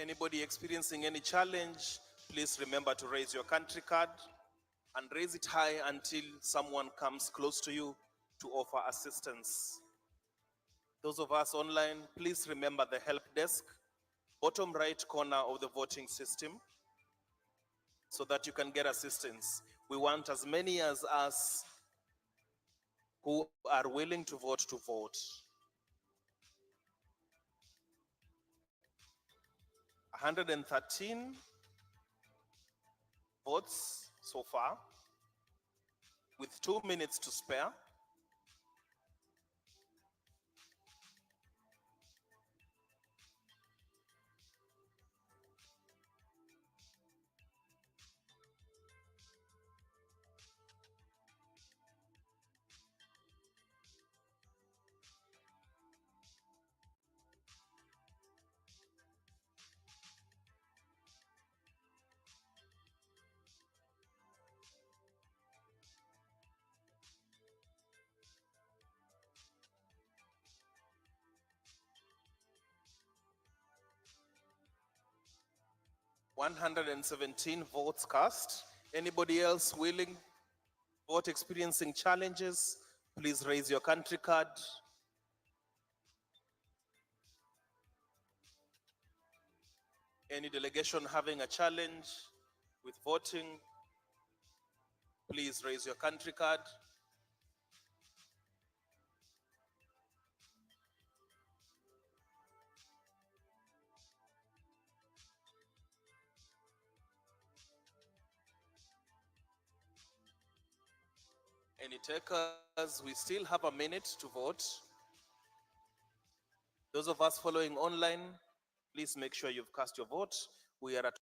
Anybody experiencing any challenge, please remember to raise your country card and raise it high until someone comes close to you to offer assistance. Those of us online, please remember the help desk, bottom right corner of the voting system, so that you can get assistance. We want as many as us who are willing to vote. 113 votes so far, with 2 minutes to spare. $117 votes cast. Anybody else willing vote experiencing challenges, please raise your country card. Any delegation having a challenge with voting, please raise your country card. Any takers? We still have a minute to vote. Those of us following online, please make sure you've cast your vote. We are at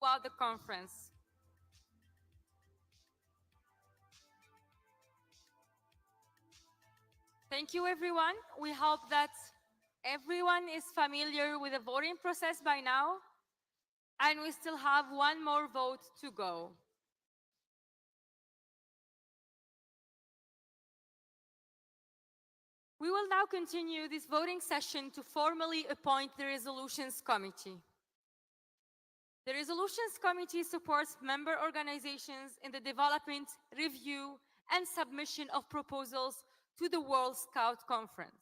throughout the conference. Thank you, everyone. We hope that everyone is familiar with the voting process by now, and we still have one more vote to go. We will now continue this voting session to formally appoint the Resolutions Committee. The Resolutions Committee supports member organizations in the development, review, and submission of proposals to the World Scout Conference.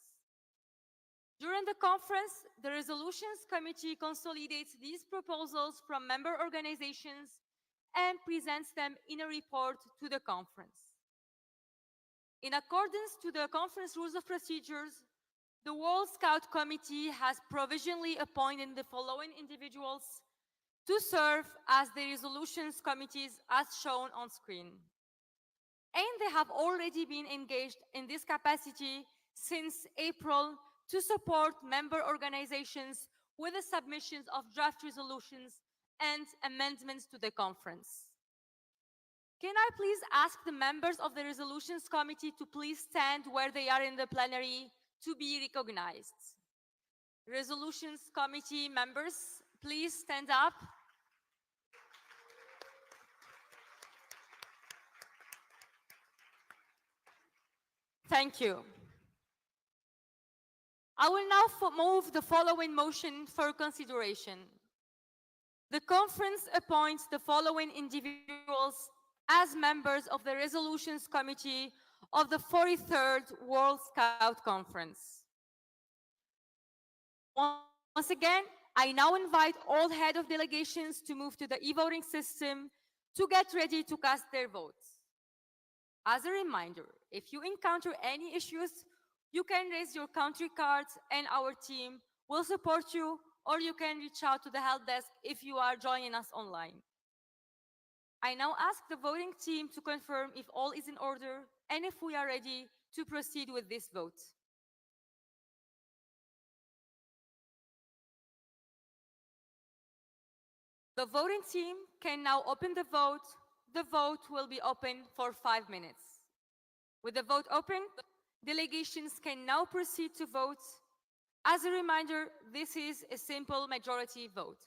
During the conference, the Resolutions Committee consolidates these proposals from member organizations and presents them in a report to the conference. In accordance to the conference rules of procedures, the World Scout Committee has provisionally appointed the following individuals to serve as the resolutions committees as shown on screen. And they have already been engaged in this capacity since April to support member organizations with the submissions of draft resolutions and amendments to the conference. Can I please ask the members of the Resolutions Committee to please stand where they are in the plenary to be recognized? Resolutions Committee members, please stand up. Thank you. I will now move the following motion for consideration. The conference appoints the following individuals as members of the Resolutions Committee of the 43rd World Scout Conference. Once again, I now invite all head of delegations to move to the e-voting system to get ready to cast their votes. As a reminder, if you encounter any issues, you can raise your country cards and our team will support you, or you can reach out to the help desk if you are joining us online. I now ask the voting team to confirm if all is in order and if we are ready to proceed with this vote. The voting team can now open the vote. The vote will be open for 5 minutes. With the vote open, delegations can now proceed to vote. As a reminder, this is a simple majority vote.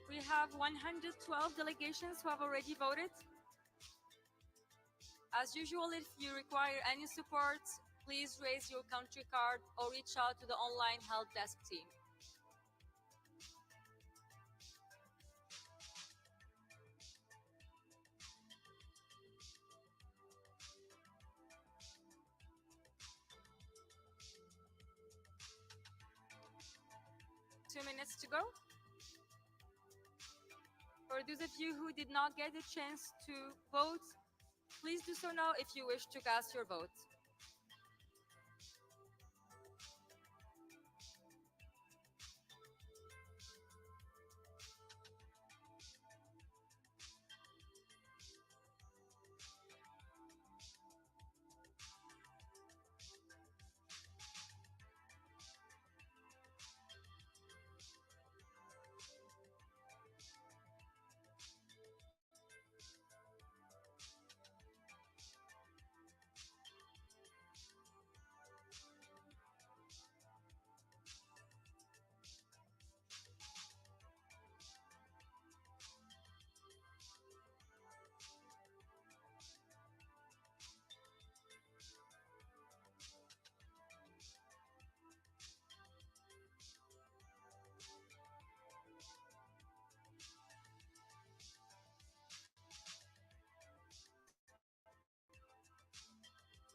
We have 112 delegations who have already voted. As usual, if you require any support, please raise your country card or reach out to the online help desk team. Two minutes to go. For those of you who did not get a chance to vote, please do so now if you wish to cast your vote.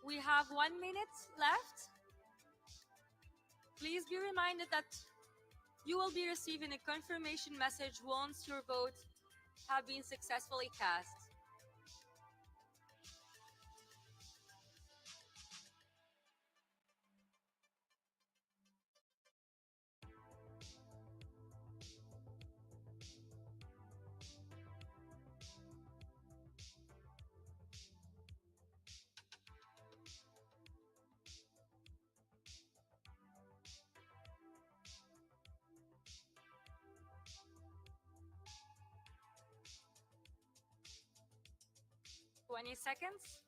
We have 1 minute left. Please be reminded that you will be receiving a confirmation message once your vote have been successfully cast. Twenty seconds.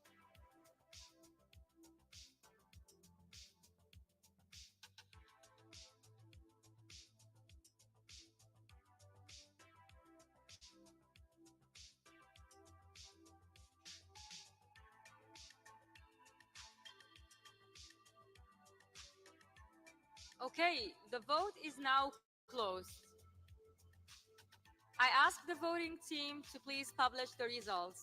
Okay, the vote is now closed. I ask the voting team to please publish the results.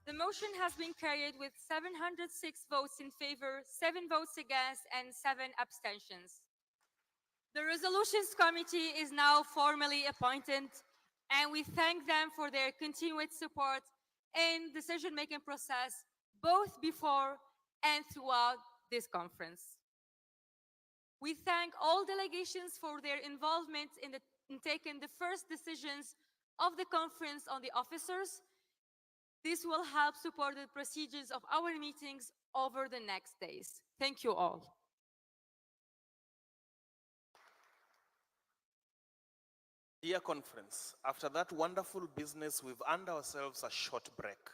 The motion has been carried with 706 votes in favor, 7 votes against, and 7 abstentions. The Resolutions Committee is now formally appointed, and we thank them for their continued support in decision-making process, both before and throughout this conference. We thank all delegations for their involvement in taking the first decisions of the conference on the officers. This will help support the procedures of our meetings over the next days. Thank you all. Dear conference, after that wonderful business, we've earned ourselves a short break.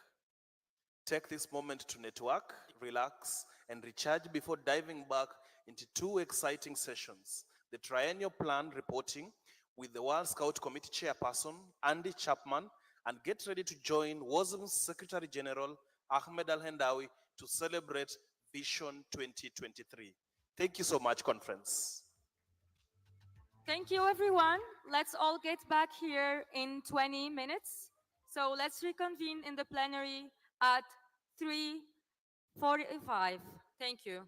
Take this moment to network, relax, and recharge before diving back into 2 exciting sessions. The Triennial Plan reporting with the World Scout Committee Chairperson, Andy Chapman, and get ready to join WASM's Secretary General, Ahmed Al-Hendawi, to celebrate Vision 2023. Thank you so much, conference. Thank you, everyone. Let's all get back here in 20 minutes. So let's reconvene in the plenary at 3:45. Thank you.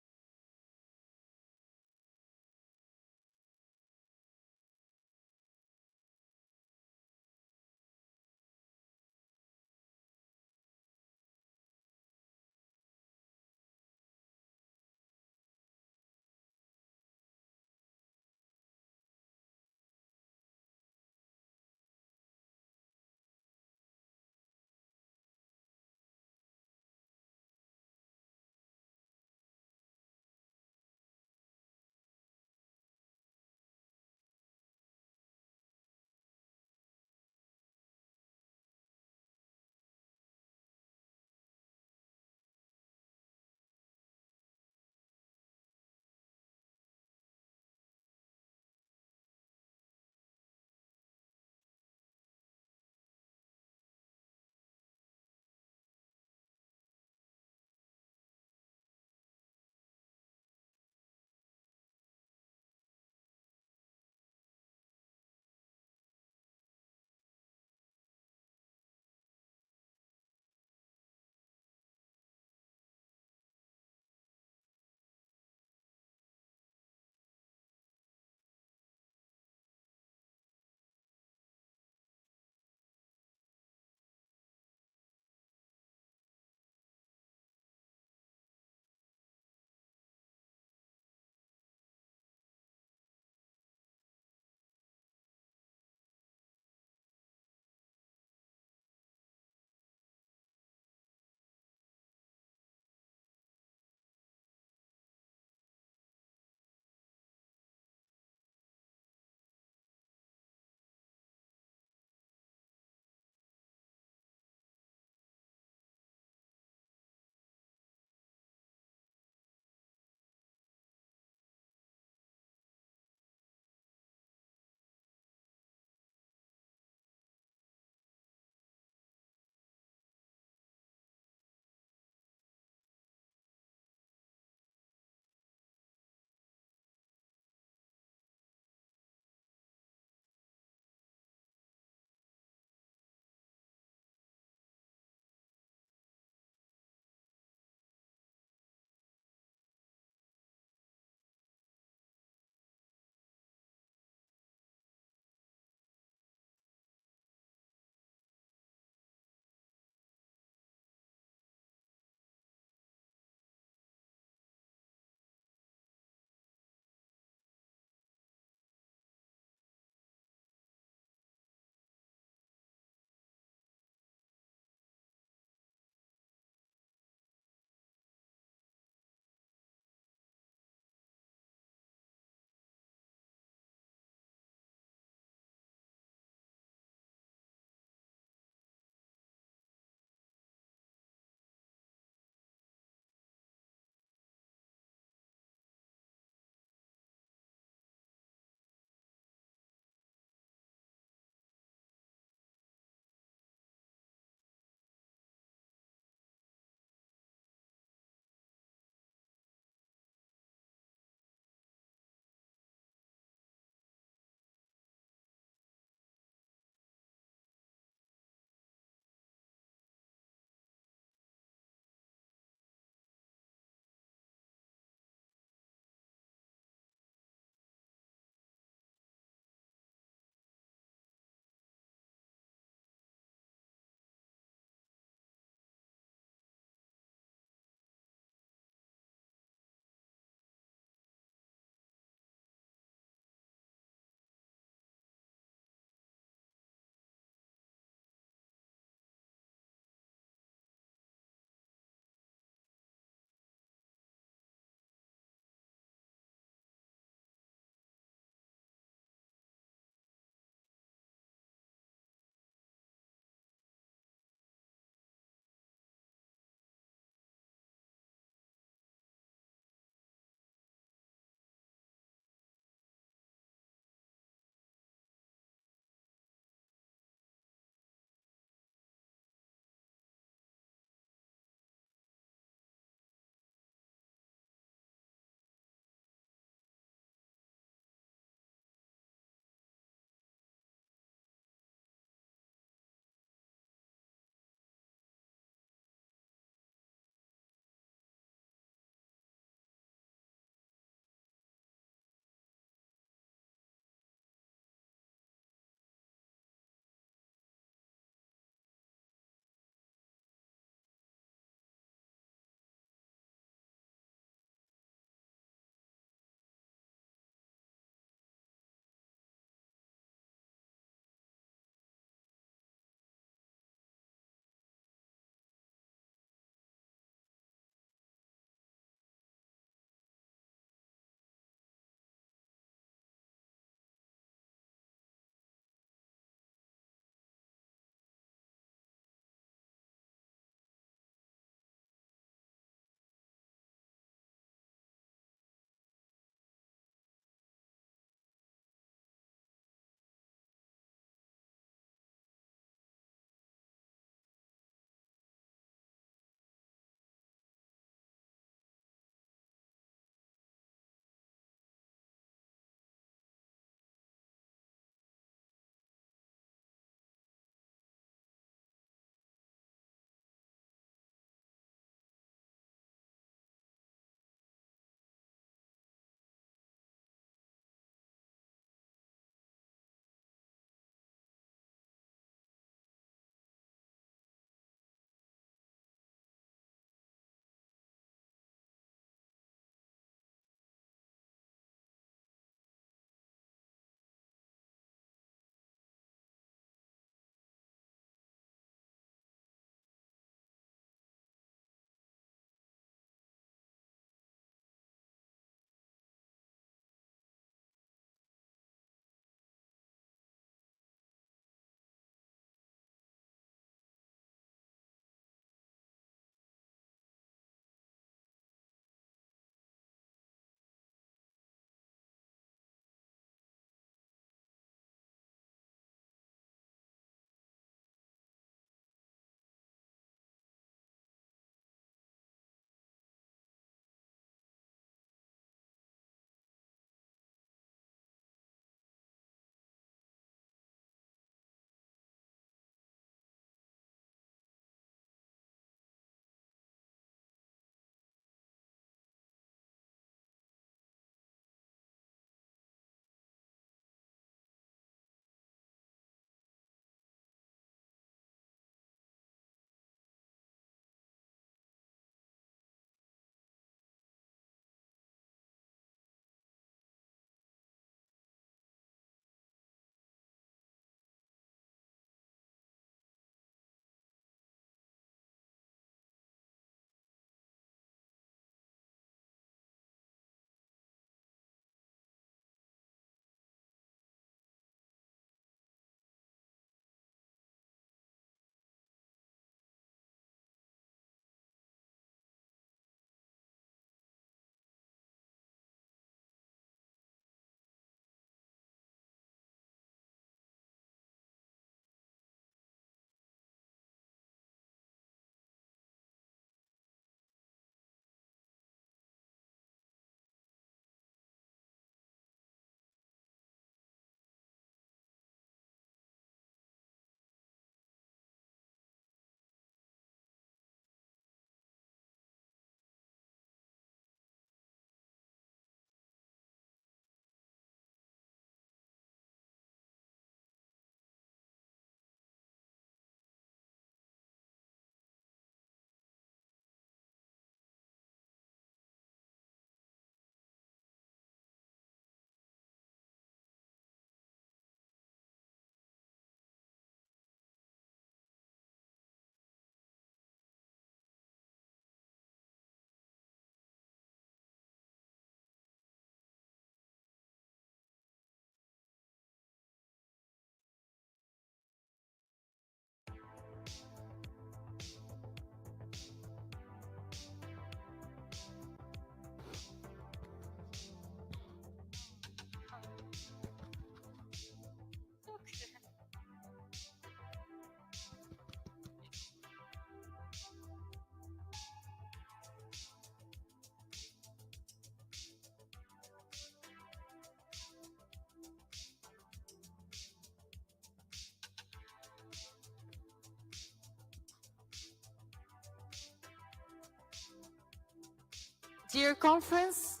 Dear conference,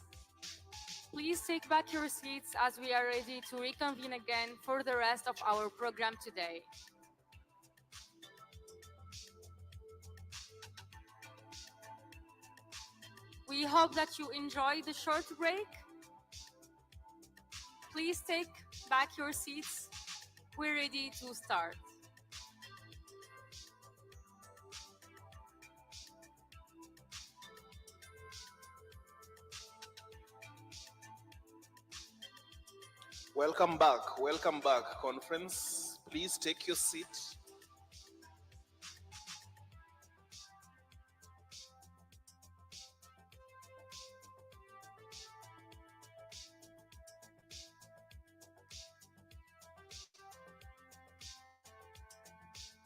please take back your seats as we are ready to reconvene again for the rest of our program today. We hope that you enjoyed the short break. Please take back your seats. We're ready to start. Welcome back, conference. Please take your seat.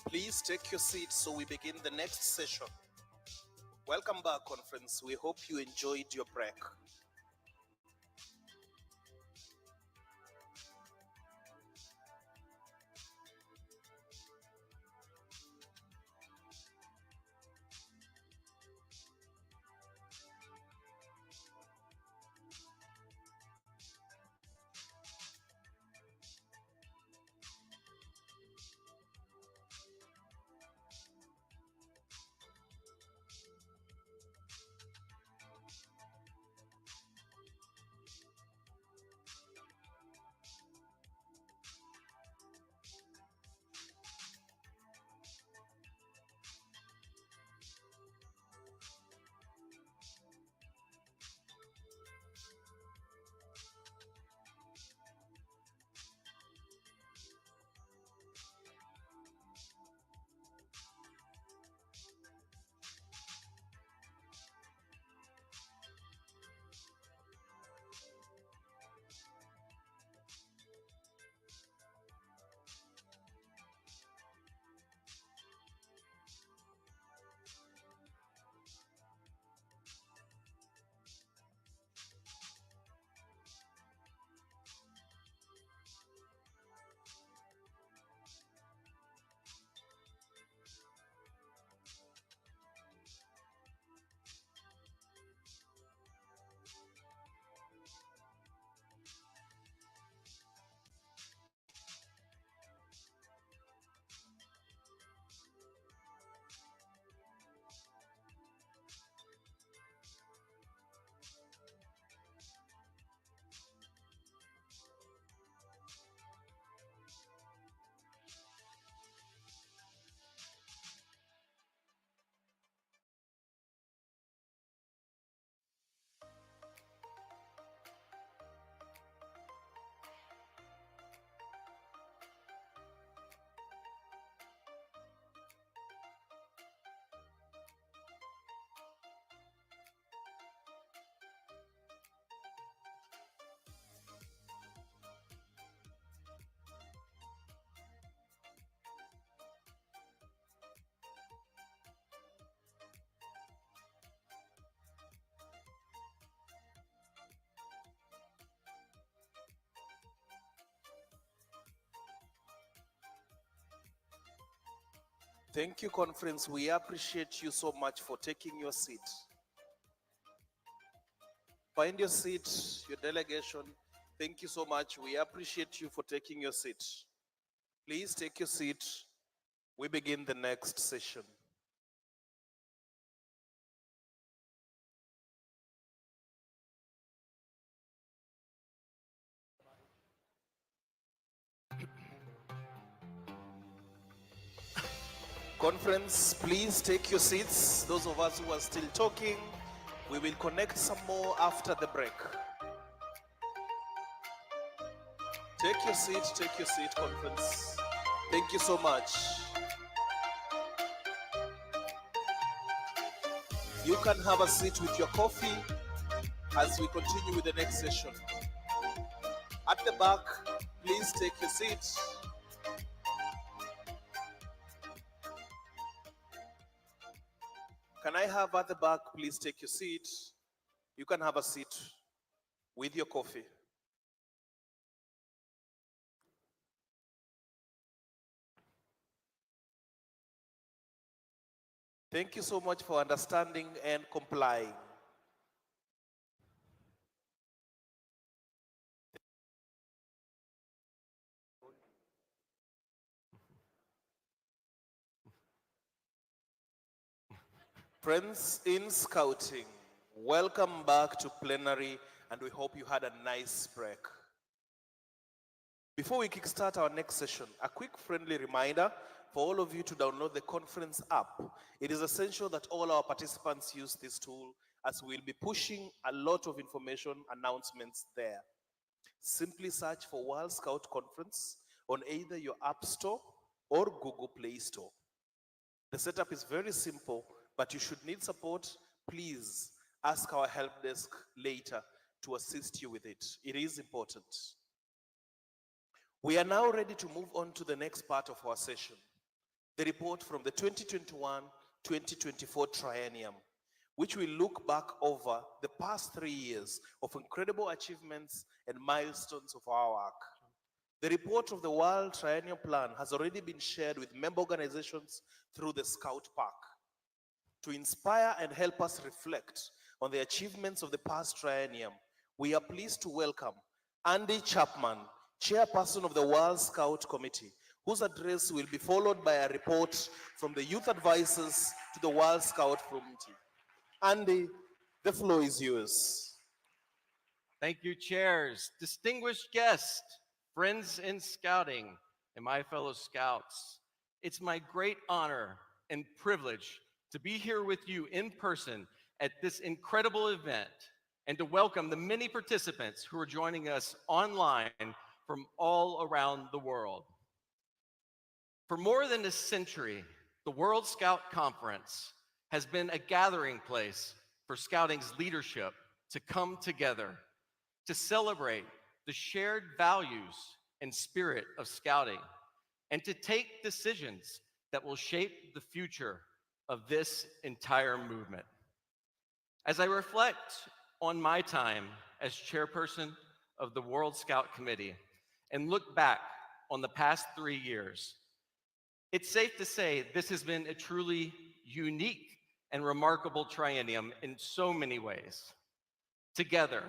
Please take your seat so we begin the next session. Welcome back, conference. We hope you enjoyed your break. Thank you, conference. We appreciate you so much for taking your seat. Find your seat, your delegation. Thank you so much. We appreciate you for taking your seat. Please take your seat. We begin the next session. Conference, please take your seats. Those of us who are still talking, we will connect some more after the break. Take your seat, conference. Thank you so much. You can have a seat with your coffee as we continue with the next session. At the back, please take your seat. Can I have at the back, please take your seat. You can have a seat with your coffee. Thank you so much for understanding and complying. Friends in Scouting, welcome back to plenary, and we hope you had a nice break. Before we kickstart our next session, a quick friendly reminder for all of you to download the conference app. It is essential that all our participants use this tool as we'll be pushing a lot of information announcements there. Simply search for World Scout Conference on either your App Store or Google Play Store. The setup is very simple, but you should need support. Please ask our help desk later to assist you with it. It is important. We are now ready to move on to the next part of our session, the report from the 2021-2024 triennium, which will look back over the past 3 years of incredible achievements and milestones of our work. The report of the World Triennial Plan has already been shared with member organizations through the Scout Park. To inspire and help us reflect on the achievements of the past triennium, we are pleased to welcome Andy Chapman, Chairperson of the World Scout Committee, whose address will be followed by a report from the youth advisors to the World Scout Committee. Andy, the floor is yours. Thank you, chairs, distinguished guests, friends in scouting, and my fellow scouts. It's my great honor and privilege to be here with you in person at this incredible event and to welcome the many participants who are joining us online from all around the world. For more than a century, the World Scout Conference has been a gathering place for Scouting's leadership to come together, to celebrate the shared values and spirit of Scouting, and to take decisions that will shape the future of this entire movement. As I reflect on my time as chairperson of the World Scout Committee and look back on the past 3 years, it's safe to say this has been a truly unique and remarkable triennium in so many ways. Together,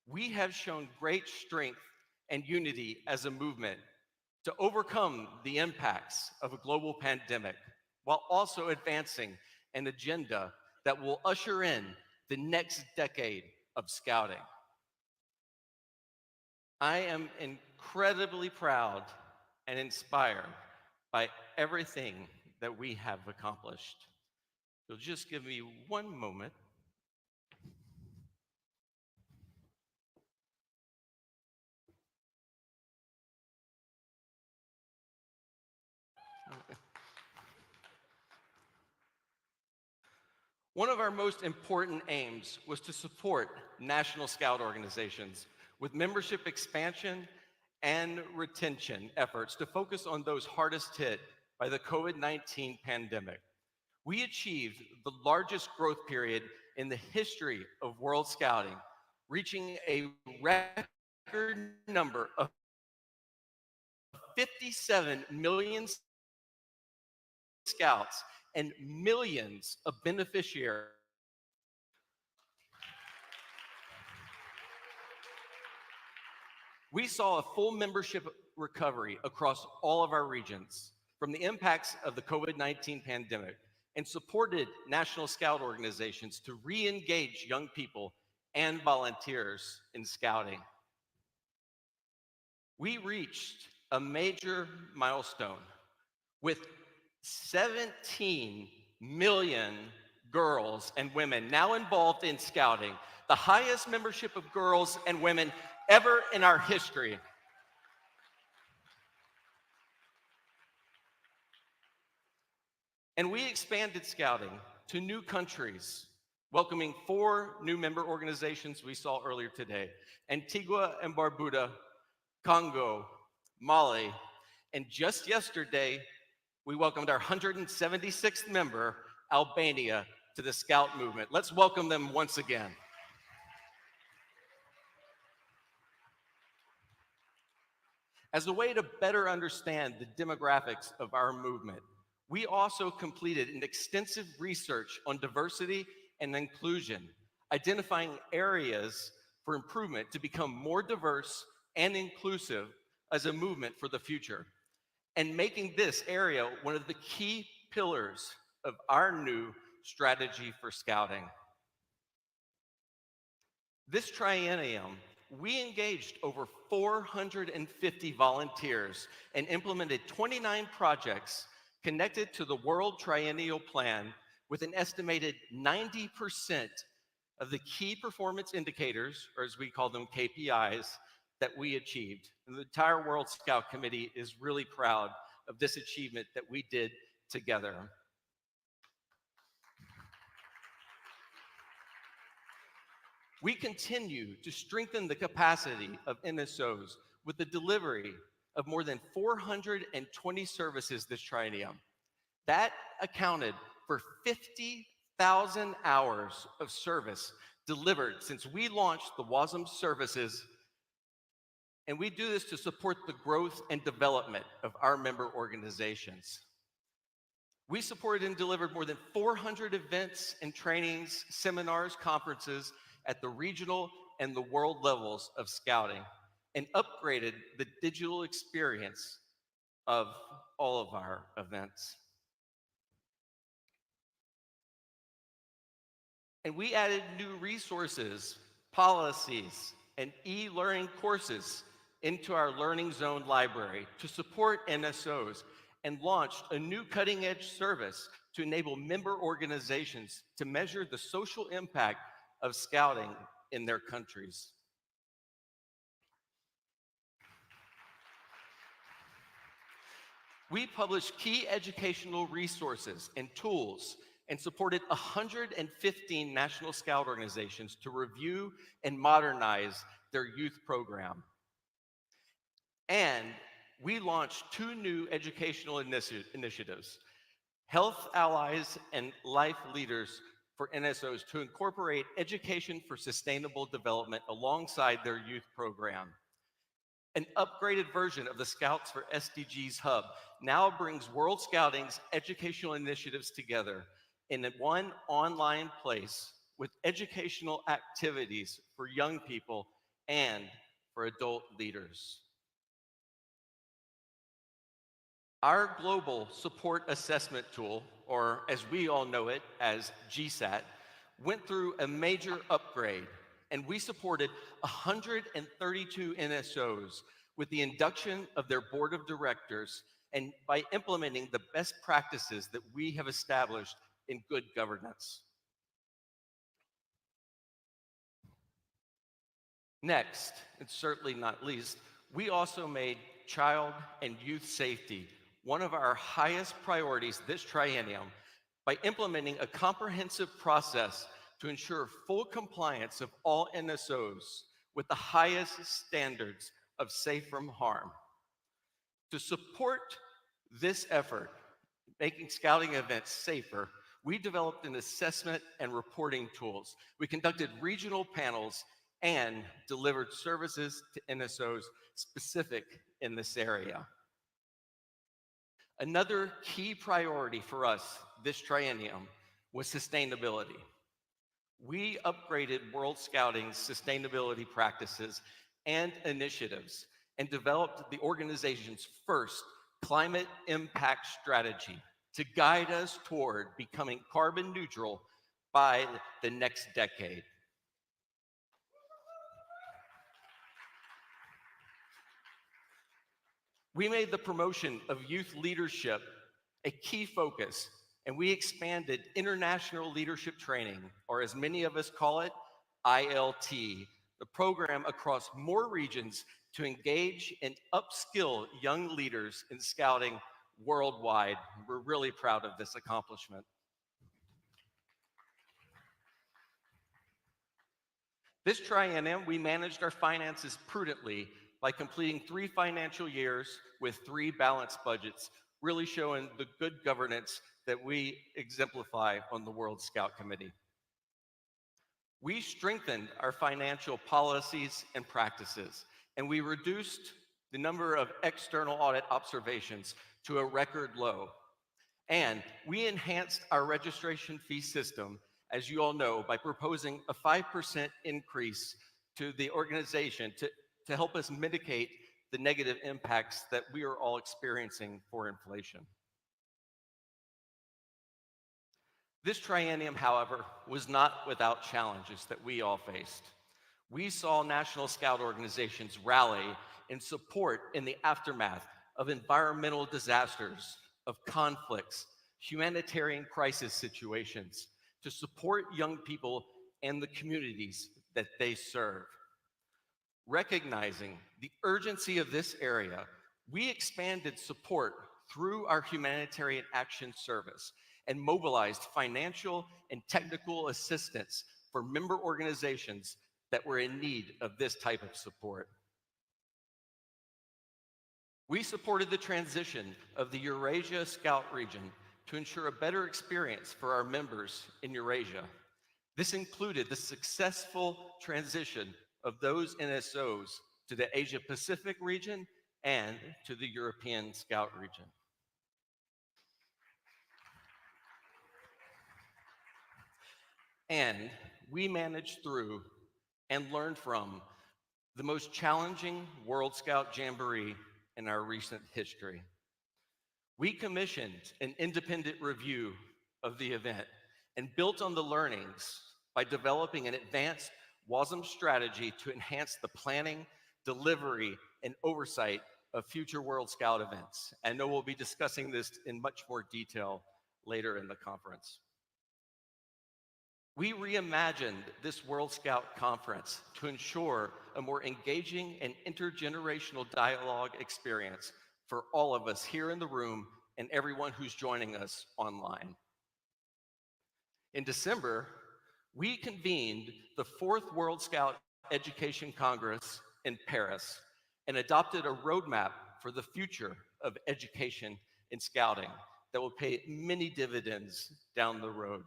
we have shown great strength and unity as a movement to overcome the impacts of a global pandemic while also advancing an agenda that will usher in the next decade of Scouting. I am incredibly proud and inspired by everything that we have accomplished. You'll just give me one moment. One of our most important aims was to support national scout organizations with membership expansion and retention efforts to focus on those hardest hit by the COVID-19 pandemic. We achieved the largest growth period in the history of World Scouting, reaching a record number of 57 million scouts and millions of beneficiaries. We saw a full membership recovery across all of our regions from the impacts of the COVID-19 pandemic and supported National Scout organizations to re-engage young people and volunteers in Scouting. We reached a major milestone with 17 million girls and women now involved in Scouting, the highest membership of girls and women ever in our history. And we expanded Scouting to new countries, welcoming 4 new member organizations we saw earlier today: Antigua and Barbuda, Congo, Mali, and just yesterday, we welcomed our 176th member, Albania, to the Scout movement. Let's welcome them once again. As a way to better understand the demographics of our movement, we also completed an extensive research on diversity and inclusion, identifying areas for improvement to become more diverse and inclusive as a movement for the future, and making this area one of the key pillars of our new strategy for scouting. This triennium, we engaged over 450 volunteers and implemented 29 projects connected to the World Triennial Plan with an estimated 90% of the key performance indicators, or as we call them, KPIs, that we achieved. And the entire World Scout Committee is really proud of this achievement that we did together. We continue to strengthen the capacity of NSOs with the delivery of more than 420 services this triennium. That accounted for 50,000 hours of service delivered since we launched the WASM services, and we do this to support the growth and development of our member organizations. We supported and delivered more than 400 events and trainings, seminars, conferences at the regional and the world levels of scouting, and upgraded the digital experience of all of our events. And we added new resources, policies, and e-learning courses into our Learning Zone library to support NSOs, and launched a new cutting-edge service to enable member organizations to measure the social impact of scouting in their countries. We published key educational resources and tools and supported 115 National Scout organizations to review and modernize their youth program. And we launched 2 new educational initiatives, Health Allies and Life Leaders for NSOs, to incorporate education for sustainable development alongside their youth program. An upgraded version of the Scouts for SDGs Hub now brings World Scouting's educational initiatives together in one online place with educational activities for young people and for adult leaders. Our global support assessment tool, or as we all know it as GSAT, went through a major upgrade, and we supported 132 NSOs with the induction of their board of directors, and by implementing the best practices that we have established in good governance. Next, and certainly not least, we also made child and youth safety one of our highest priorities this triennium by implementing a comprehensive process to ensure full compliance of all NSOs with the highest standards of safe from harm. To support this effort, making scouting events safer, we developed an assessment and reporting tools. We conducted regional panels and delivered services to NSOs specific in this area. Another key priority for us this triennium was sustainability. We upgraded World Scouting's sustainability practices and initiatives and developed the organization's first climate impact strategy to guide us toward becoming carbon neutral by the next decade. We made the promotion of youth leadership a key focus, and we expanded international leadership training, or as many of us call it, ILT, the program across more regions to engage and upskill young leaders in scouting worldwide. We're really proud of this accomplishment. This triennium, we managed our finances prudently by completing 3 financial years with 3 balanced budgets, really showing the good governance that we exemplify on the World Scout Committee. We strengthened our financial policies and practices, and we reduced the number of external audit observations to a record low. And we enhanced our registration fee system, as you all know, by proposing a 5% increase to the organization to help us mitigate the negative impacts that we are all experiencing for inflation. This triennium, however, was not without challenges that we all faced. We saw National Scout organizations rally in support in the aftermath of environmental disasters, of conflicts, humanitarian crisis situations, to support young people and the communities that they serve. Recognizing the urgency of this area, we expanded support through our Humanitarian Action Service and mobilized financial and technical assistance for member organizations that were in need of this type of support. We supported the transition of the Eurasia Scout region to ensure a better experience for our members in Eurasia. This included the successful transition of those NSOs to the Asia Pacific region and to the European Scout region. And we managed through and learned from the most challenging World Scout Jamboree in our recent history. We commissioned an independent review of the event and built on the learnings by developing an advanced WASM strategy to enhance the planning, delivery, and oversight of future World Scout events. I know we'll be discussing this in much more detail later in the conference. We reimagined this World Scout Conference to ensure a more engaging and intergenerational dialogue experience for all of us here in the room and everyone who's joining us online. In December, we convened the 4th World Scout Education Congress in Paris and adopted a roadmap for the future of education in Scouting that will pay many dividends down the road.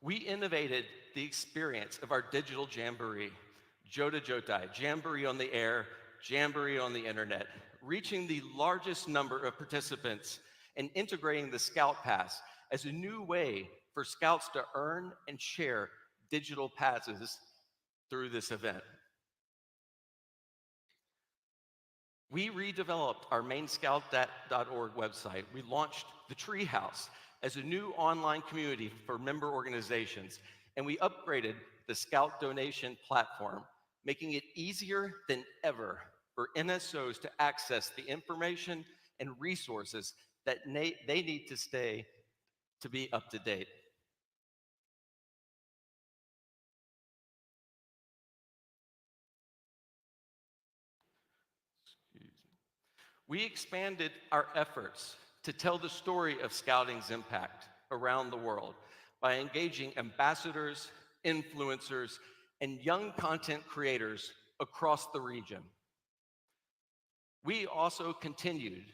We innovated the experience of our digital jamboree, Jota Jotai, Jamboree on the air, Jamboree on the internet, reaching the largest number of participants and integrating the Scout Pass as a new way for Scouts to earn and share digital passes through this event. We redeveloped our mainscout.org website. We launched the Treehouse as a new online community for member organizations, and we upgraded the Scout donation platform, making it easier than ever for NSOs to access the information and resources that they need to be up to date. We expanded our efforts to tell the story of Scouting's impact around the world by engaging ambassadors, influencers, and young content creators across the region. We also continued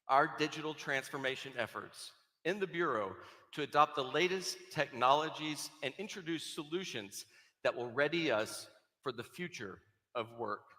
our digital transformation efforts in the Bureau to adopt the latest technologies and introduce solutions that will ready us for the future of work.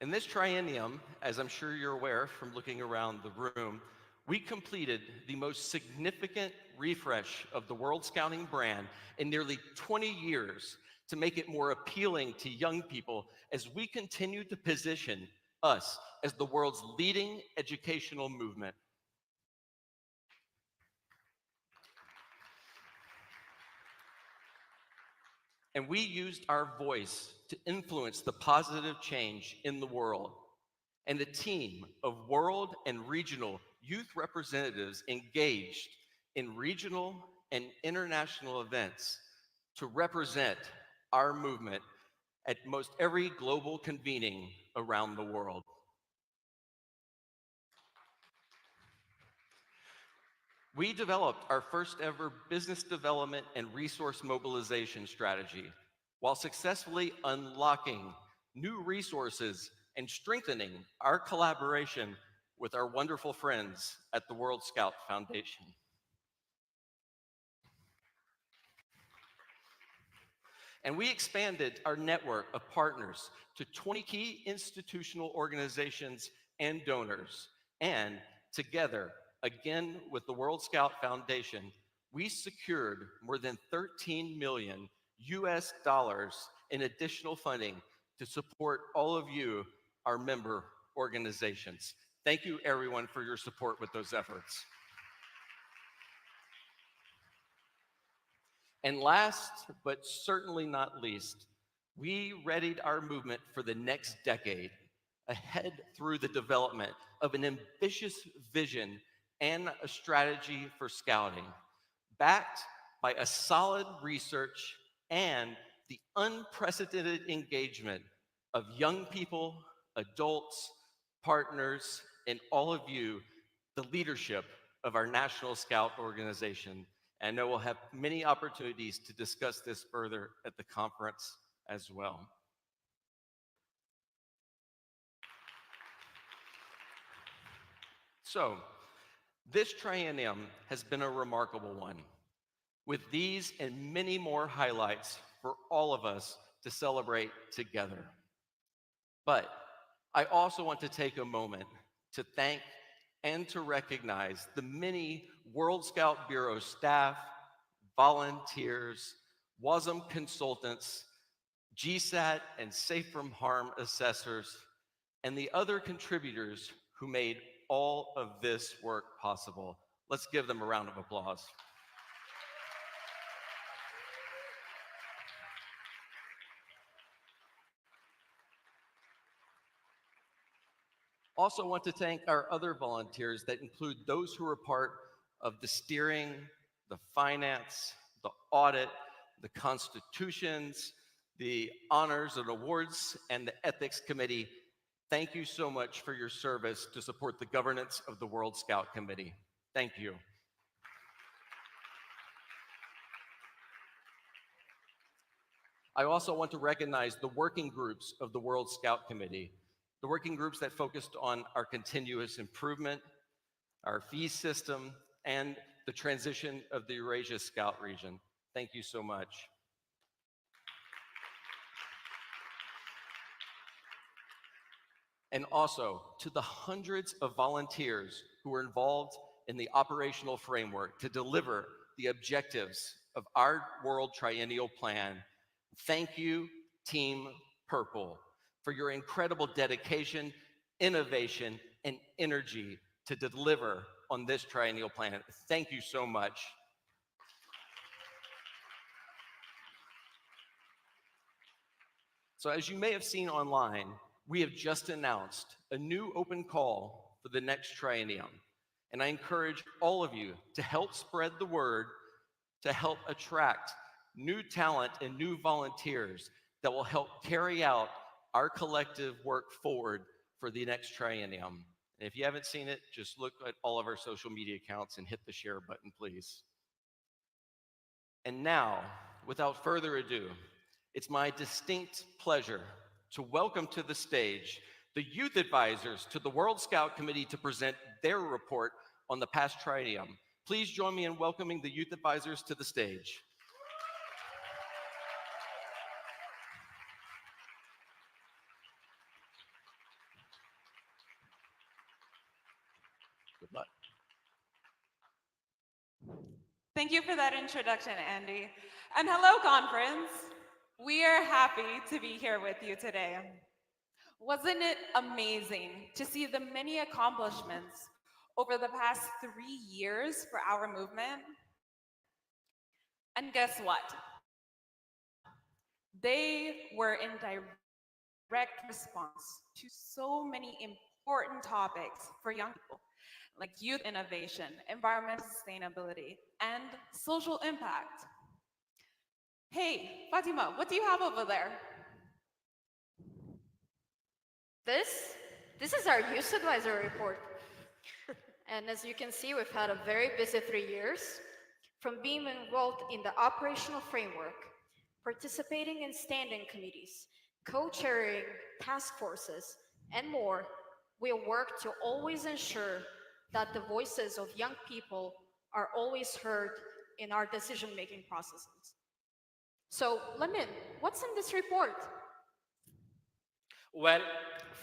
In this triennium, as I'm sure you're aware from looking around the room, we completed the most significant refresh of the World Scouting brand in nearly 20 years to make it more appealing to young people as we continue to position us as the world's leading educational movement. And we used our voice to influence the positive change in the world. And a team of world and regional youth representatives engaged in regional and international events to represent our movement at most every global convening around the world. We developed our first ever business development and resource mobilization strategy while successfully unlocking new resources and strengthening our collaboration with our wonderful friends at the World Scout Foundation. And we expanded our network of partners to 20 key institutional organizations and donors. And together, again with the World Scout Foundation, we secured more than 13 million US dollars in additional funding to support all of you, our member organizations. Thank you, everyone, for your support with those efforts. And last, but certainly not least, we readied our movement for the next decade, ahead through the development of an ambitious vision and a strategy for scouting, backed by a solid research and the unprecedented engagement of young people, adults, partners, and all of you, the leadership of our National Scout Organization. And I know we'll have many opportunities to discuss this further at the conference as well. So, this triennium has been a remarkable one, with these and many more highlights for all of us to celebrate together. But I also want to take a moment to thank and to recognize the many World Scout Bureau staff, volunteers, WASM consultants, GSAT and Safe from Harm assessors, and the other contributors who made all of this work possible. Let's give them a round of applause. Also want to thank our other volunteers that include those who are part of the steering, the finance, the audit, the constitutions, the honors and awards, and the ethics committee. Thank you so much for your service to support the governance of the World Scout Committee. Thank you. I also want to recognize the working groups of the World Scout Committee, the working groups that focused on our continuous improvement, our fee system, and the transition of the Eurasia Scout region. Thank you so much. And also to the hundreds of volunteers who were involved in the operational framework to deliver the objectives of our World Triennial Plan. Thank you, Team Purple, for your incredible dedication, innovation, and energy to deliver on this triennial plan. Thank you so much. So as you may have seen online, we have just announced a new open call for the next triennium. And I encourage all of you to help spread the word, to help attract new talent and new volunteers that will help carry out our collective work forward for the next triennium. And if you haven't seen it, just look at all of our social media accounts and hit the share button, please. And now, without further ado, it's my distinct pleasure to welcome to the stage the youth advisors to the World Scout Committee to present their report on the past triennium. Please join me in welcoming the youth advisors to the stage. Good luck. Thank you for that introduction, Andy. And hello, conference. We are happy to be here with you today. Wasn't it amazing to see the many accomplishments over the past 3 years for our movement? And guess what? They were in direct response to so many important topics for young people, like youth innovation, environmental sustainability, and social impact. Hey, Fatima, what do you have over there? This is our youth advisory report. And as you can see, we've had a very busy 3 years. From being involved in the operational framework, participating in standing committees, co-chairing task forces, and more, we work to always ensure that the voices of young people are always heard in our decision-making processes. So, Lamin, what's in this report? Well,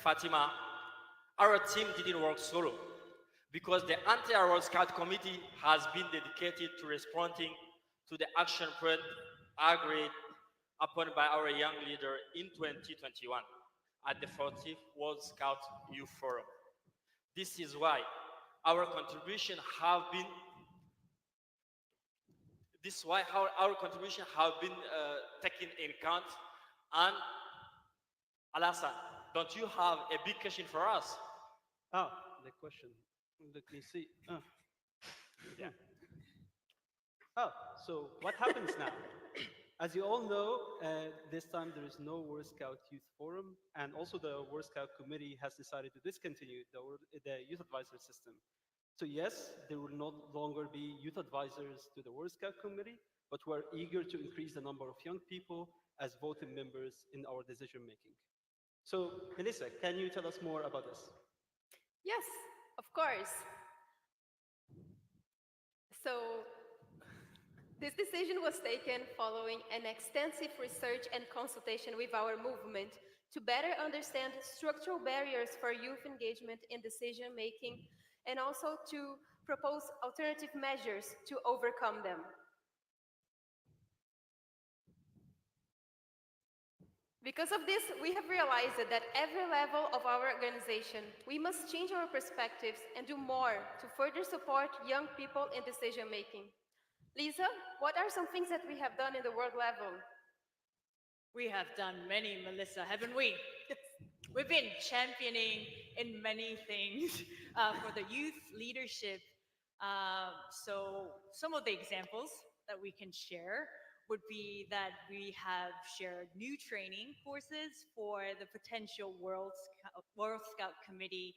Fatima, our team didn't work solo because the entire World Scout Committee has been dedicated to responding to the action plan agreed upon by our young leader in 2021. at the 40th World Scout Youth Forum. This is why our contribution have been this is why our contribution have been taken in account. And Alasan, don't you have a big question for us? Ah, the question. Let me see. Yeah. Oh, so what happens now? As you all know, this time there is no World Scout Youth Forum, and also the World Scout Committee has decided to discontinue the youth advisor system. So yes, there will no longer be youth advisors to the World Scout Committee, but we're eager to increase the number of young people as voting members in our decision making. So, Melissa, can you tell us more about this? Yes, of course. So, this decision was taken following an extensive research and consultation with our movement to better understand structural barriers for youth engagement in decision making and also to propose alternative measures to overcome them. Because of this, we have realized that at every level of our organization, we must change our perspectives and do more to further support young people in decision making. Lisa, what are some things that we have done in the world level? We have done many, Melissa, haven't we? We've been championing in many things for the youth leadership. So, some of the examples that we can share would be that we have shared new training courses for the potential World Scout Committee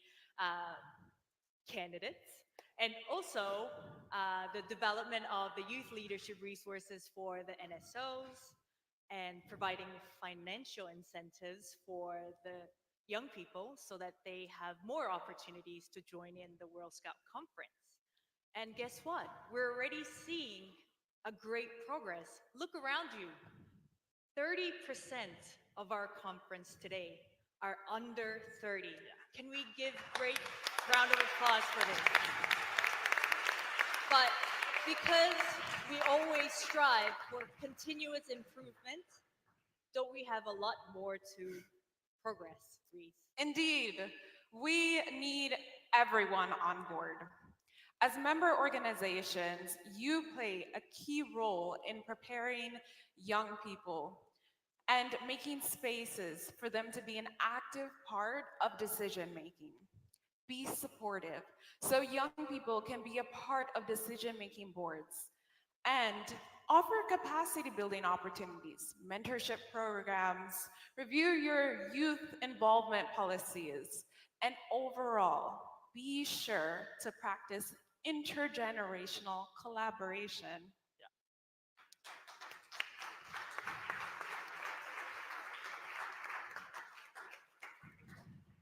candidates, and also the development of the youth leadership resources for the NSOs, and providing financial incentives for the young people so that they have more opportunities to join in the World Scout Conference. And guess what? We're already seeing a great progress. Look around you. 30% of our conference today are under 30. Can we give great round of applause for this? But because we always strive for continuous improvement, don't we have a lot more to progress, Reese? Indeed, we need everyone on board. As member organizations, you play a key role in preparing young people and making spaces for them to be an active part of decision making. Be supportive so young people can be a part of decision making boards and offer capacity building opportunities, mentorship programs, review your youth involvement policies, and overall, be sure to practice intergenerational collaboration.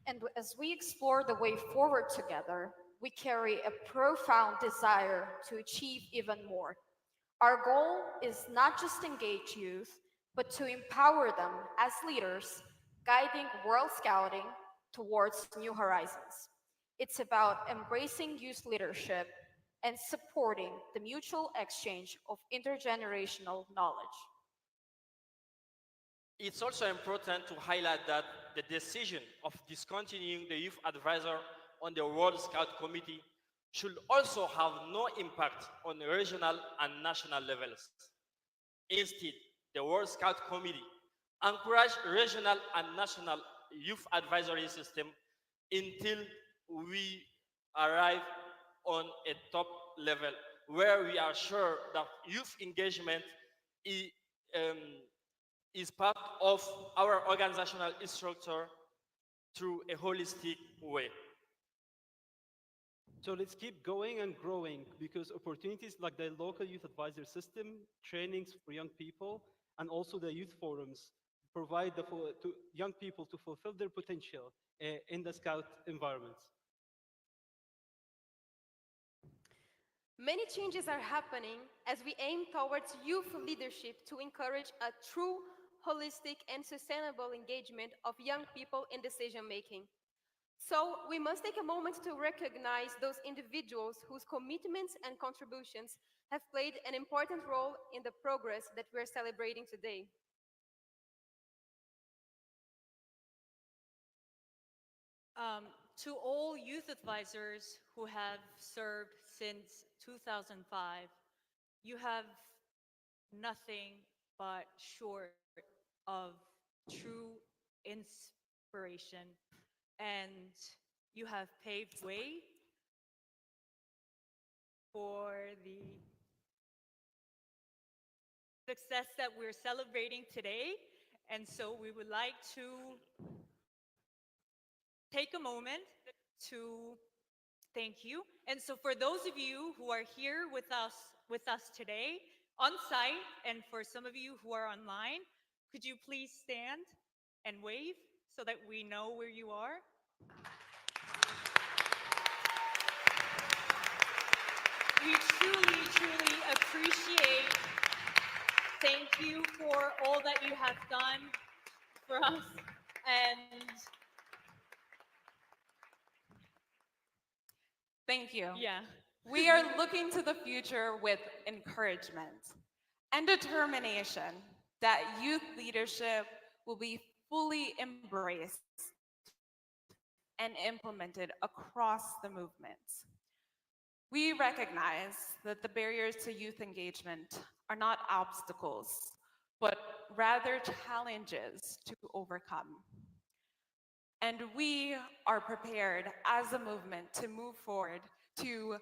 And as we explore the way forward together, we carry a profound desire to achieve even more. Our goal is not just to engage youth, but to empower them as leaders, guiding World Scouting towards new horizons. It's about embracing youth leadership and supporting the mutual exchange of intergenerational knowledge. It's also important to highlight that the decision of discontinuing the youth advisor on the World Scout Committee should also have no impact on the regional and national levels. Instead, the World Scout Committee encourage regional and national youth advisory system until we arrive on a top level where we are sure that youth engagement is, um, is part of our organizational structure through a holistic way. So let's keep going and growing because opportunities like the local youth advisor system, trainings for young people, and also the youth forums provide to young people to fulfill their potential in the Scout environments. Many changes are happening as we aim towards youth leadership to encourage a true, holistic, and sustainable engagement of young people in decision making. So, we must take a moment to recognize those individuals whose commitments and contributions have played an important role in the progress that we're celebrating today. To all youth advisors who have served since 2005, you have nothing but short of true inspiration, and you have paved way for the success that we're celebrating today. And so we would like to take a moment to thank you. And so for those of you who are here with us today on site, and for some of you who are online, could you please stand and wave so that we know where you are? We truly, truly appreciate. Thank you for all that you have done for us. And Thank you. yeah. We are looking to the future with encouragement and determination that youth leadership will be fully embraced and implemented across the movement. We recognize that the barriers to youth engagement are not obstacles, but rather challenges to overcome. And we are prepared as a movement to move forward to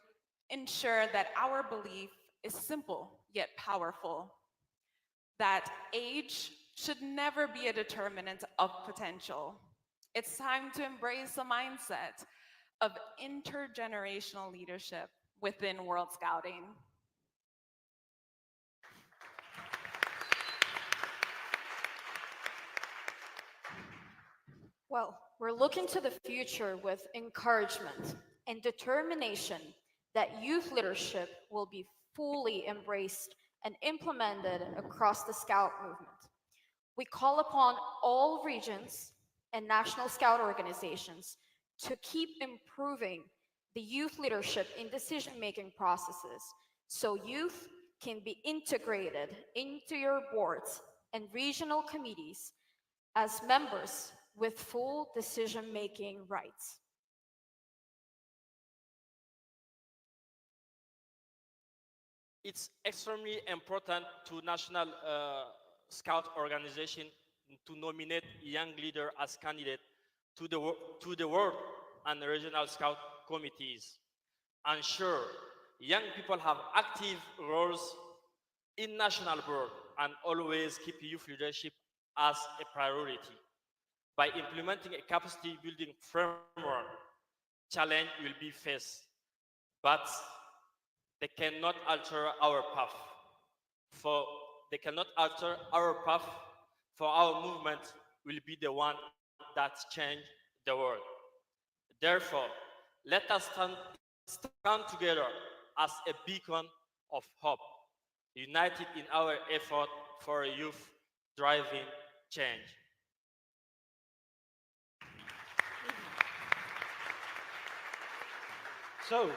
ensure that our belief is simple yet powerful, that age should never be a determinant of potential. It's time to embrace a mindset of intergenerational leadership within World Scouting. Well, we're looking to the future with encouragement and determination that youth leadership will be fully embraced and implemented across the Scout movement. We call upon all regions and national Scout organizations to keep improving the youth leadership in decision-making processes so youth can be integrated into your boards and regional committees as members with full decision-making rights. It's extremely important to national scout organization to nominate young leader as candidate to the world and regional scout committees. Ensure young people have active roles in national board and always keep youth leadership as a priority. By implementing a capacity building framework, challenge will be faced, but they cannot alter our path. For they cannot alter our path, for our movement will be the one that change the world. Therefore, let us stand together as a beacon of hope, united in our effort for a youth driving change. So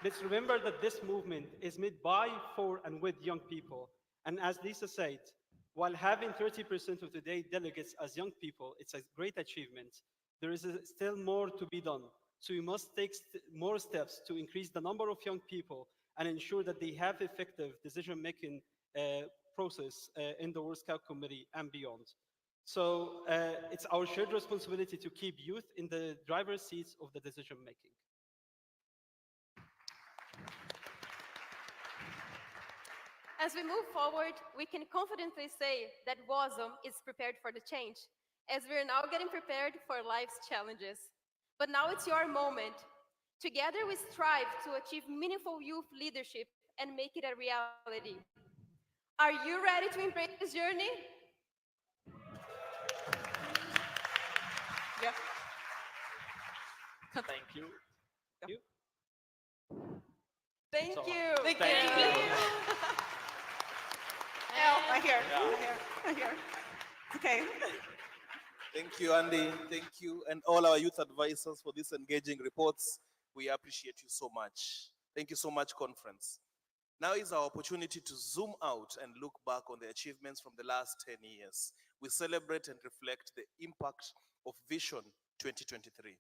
let's remember that this movement is made by, for, and with young people. And as Lisa said, while having 30% of today delegates as young people, it's a great achievement. There is still more to be done. So we must take more steps to increase the number of young people and ensure that they have effective decision-making process in the World Scout Committee and beyond. So it's our shared responsibility to keep youth in the driver's seats of the decision-making. As we move forward, we can confidently say that WASM is prepared for the change, as we're now getting prepared for life's challenges. But now it's your moment. Together, we strive to achieve meaningful youth leadership and make it a reality. Are you ready to embrace this journey? Yeah. Thank you. Thank So, you. Thank Thank you. you. Oh, I hear. Yeah. I hear. Okay. Thank you, Andy. Thank you, and all our youth advisors for these engaging reports. We appreciate you so much. Thank you so much, conference. Now is our opportunity to zoom out and look back on the achievements from the last 10 years. We celebrate and reflect the impact of Vision 2023.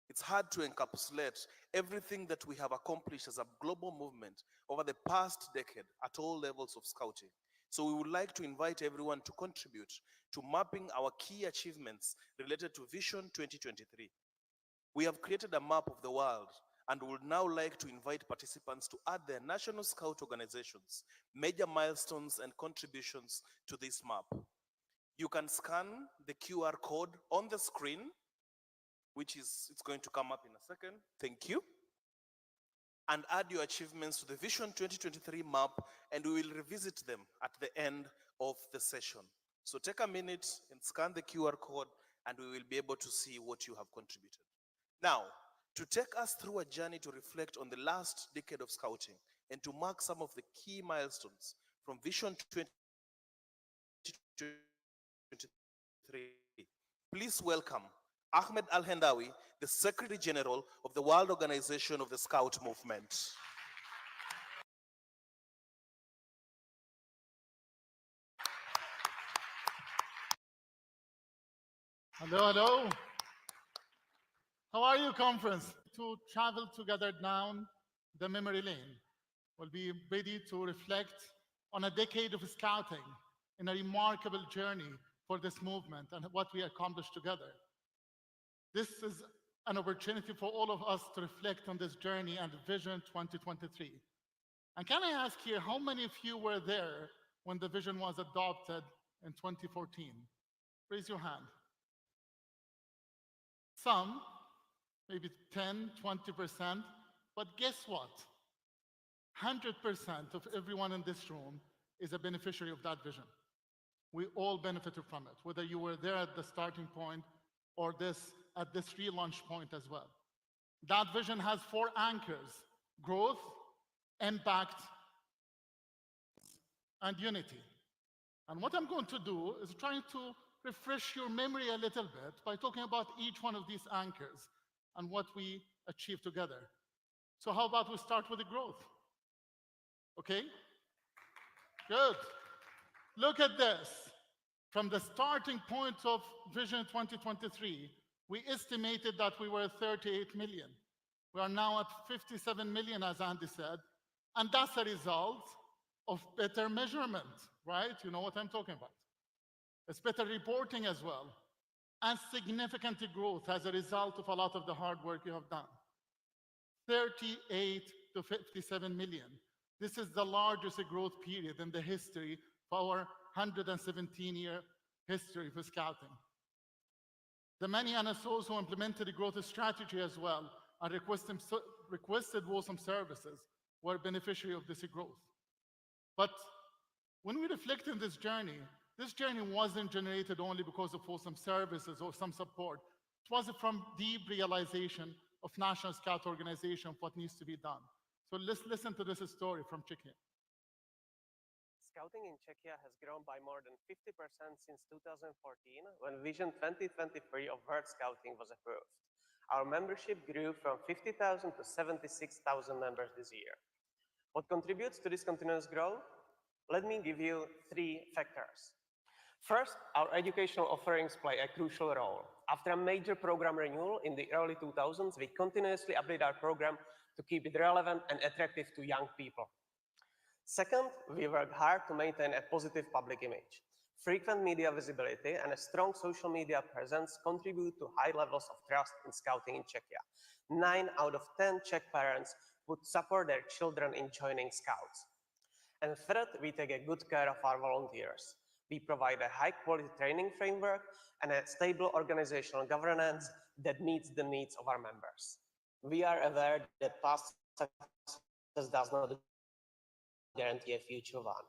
It's hard to encapsulate everything that we have accomplished as a global movement over the past decade at all levels of scouting. So we would like to invite everyone to contribute to mapping our key achievements related to Vision 2023. We have created a map of the world and would now like to invite participants to add their national scout organizations, major milestones and contributions to this map. You can scan the QR code on the screen, it's going to come up in a second. Thank you. And add your achievements to the Vision 2023 map, and we will revisit them at the end of the session. So take a minute and scan the QR code, and we will be able to see what you have contributed. Now, to take us through a journey to reflect on the last decade of scouting and to mark some of the key milestones from Vision 2023, please welcome Ahmed Al-Hendawi, the Secretary General of the World Organization of the Scout Movement. Hello, hello. How are you, conference? To travel together down the memory lane. We'll be ready to reflect on a decade of scouting in a remarkable journey for this movement and what we accomplished together. This is an opportunity for all of us to reflect on this journey and Vision 2023. And can I ask here, how many of you were there when the vision was adopted in 2014? Raise your hand. Some, maybe 10, 20%, but guess what? 100% of everyone in this room is a beneficiary of that vision. We all benefited from it, whether you were there at the starting point or at this relaunch point as well. That vision has 4 anchors: growth, impact, and unity. And what I'm going to do is trying to refresh your memory a little bit by talking about each one of these anchors and what we achieved together. So how about we start with the growth? Okay? Good. Look at this. From the starting point of Vision 2023, we estimated that we were 38 million. We are now at 57 million, as Andy said, and that's a result of better measurement, right? You know what I'm talking about. It's better reporting as well, and significant growth as a result of a lot of the hard work you have done. 38 to 57 million. This is the largest growth period in the history of our 117-year history for scouting. The many NSOs who implemented the growth strategy as well and requested WOSOM services were beneficiary of this growth. But when we reflect on this journey wasn't generated only because of WOSOM services or some support. It was from deep realization of National Scout Organization of what needs to be done. So let's listen to this story from Czechia. Scouting in Czechia has grown by more than 50% since 2014, when Vision 2023 of World Scouting was approved. Our membership grew from 50,000 to 76,000 members this year. What contributes to this continuous growth? Let me give you 3 factors. First, our educational offerings play a crucial role. After a major program renewal in the early 2000s, we continuously update our program to keep it relevant and attractive to young people. Second, we work hard to maintain a positive public image. Frequent media visibility and a strong social media presence contribute to high levels of trust in scouting in Czechia. 9 out of 10 Czech parents would support their children in joining scouts. And third, we take a good care of our volunteers. We provide a high-quality training framework and a stable organizational governance that meets the needs of our members. We are aware that past success does not guarantee a future one,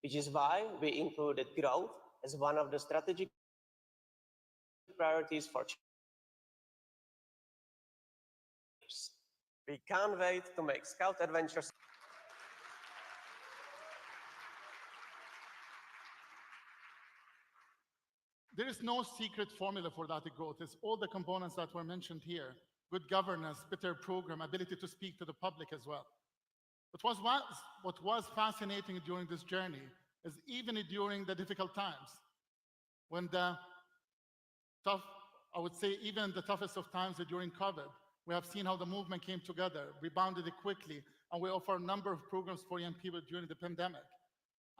which is why we included growth as one of the strategic priorities for years. We can't wait to make Scout Adventures. There is no secret formula for that growth. It's all the components that were mentioned here. Good governance, better program, ability to speak to the public as well. But what was fascinating during this journey is even during the difficult times, when the tough I would say even in the toughest of times during COVID, we have seen how the movement came together, rebounded quickly, and we offer a number of programs for young people during the pandemic.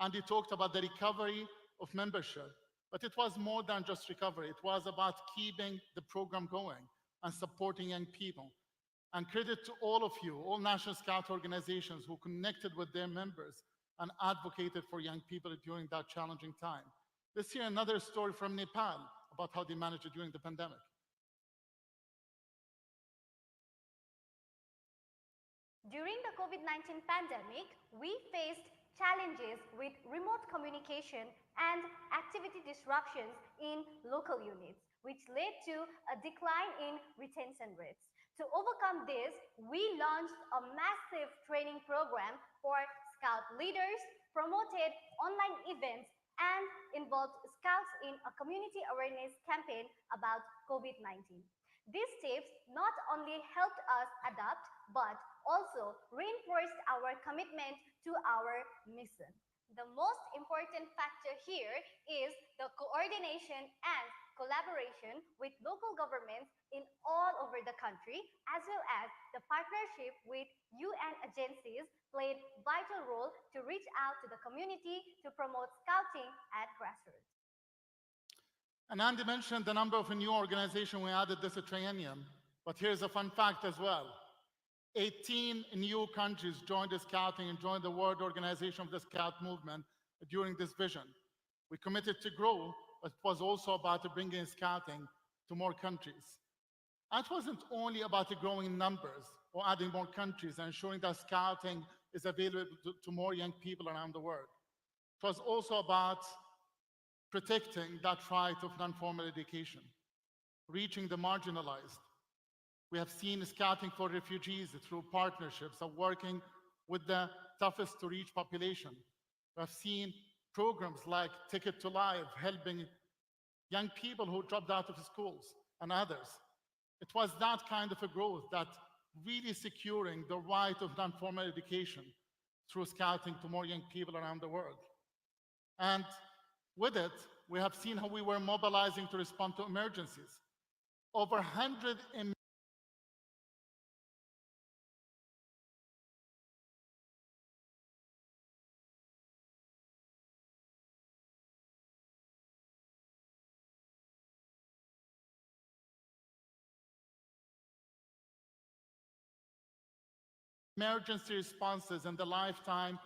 Andy talked about the recovery of membership, but it was more than just recovery. It was about keeping the program going and supporting young people. And credit to all of you, all National Scout organizations who connected with their members and advocated for young people during that challenging time. Let's hear another story from Nepal about how they managed it during the pandemic. During the COVID-19 pandemic, we faced challenges with remote communication and activity disruptions in local units, which led to a decline in retention rates. To overcome this, we launched a massive training program for Scout leaders, promoted online events, and involved Scouts in a community awareness campaign about COVID-19. These tips not only helped us adapt, but also reinforced our commitment to our mission. The most important factor here is the coordination and collaboration with local governments in all over the country, as well as the partnership with UN agencies played vital role to reach out to the community to promote scouting at grassroots. And Andy mentioned the number of new organizations we added this triennium, but here's a fun fact as well. 18 new countries joined the Scouting and joined the World Organization of the Scout Movement during this vision. We committed to grow, but it was also about bringing Scouting to more countries. And it wasn't only about growing numbers or adding more countries and ensuring that Scouting is available to more young people around the world. It was also about protecting that right of non-formal education, reaching the marginalized. We have seen Scouting for refugees through partnerships of working with the toughest to reach population. We have seen programs like Ticket to Life helping young people who dropped out of schools and others. It was that kind of a growth that really securing the right of non-formal education through Scouting to more young people around the world. And with it, we have seen how we were mobilizing to respond to emergencies. Over 100emergency responses in the lifetime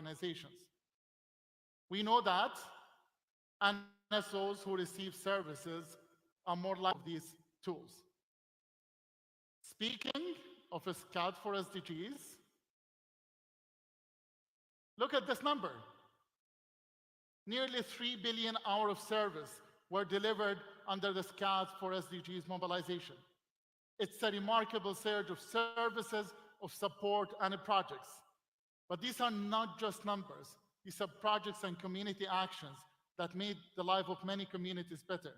organizations. We know that NSOs who receive services are more likely to these tools. Speaking of a Scout for SDGs, look at this number. Nearly 3 billion hours of service were delivered under the Scouts for SDGs mobilization. It's a remarkable surge of services, of support, and projects. But these are not just numbers. These are projects and community actions that made the life of many communities better.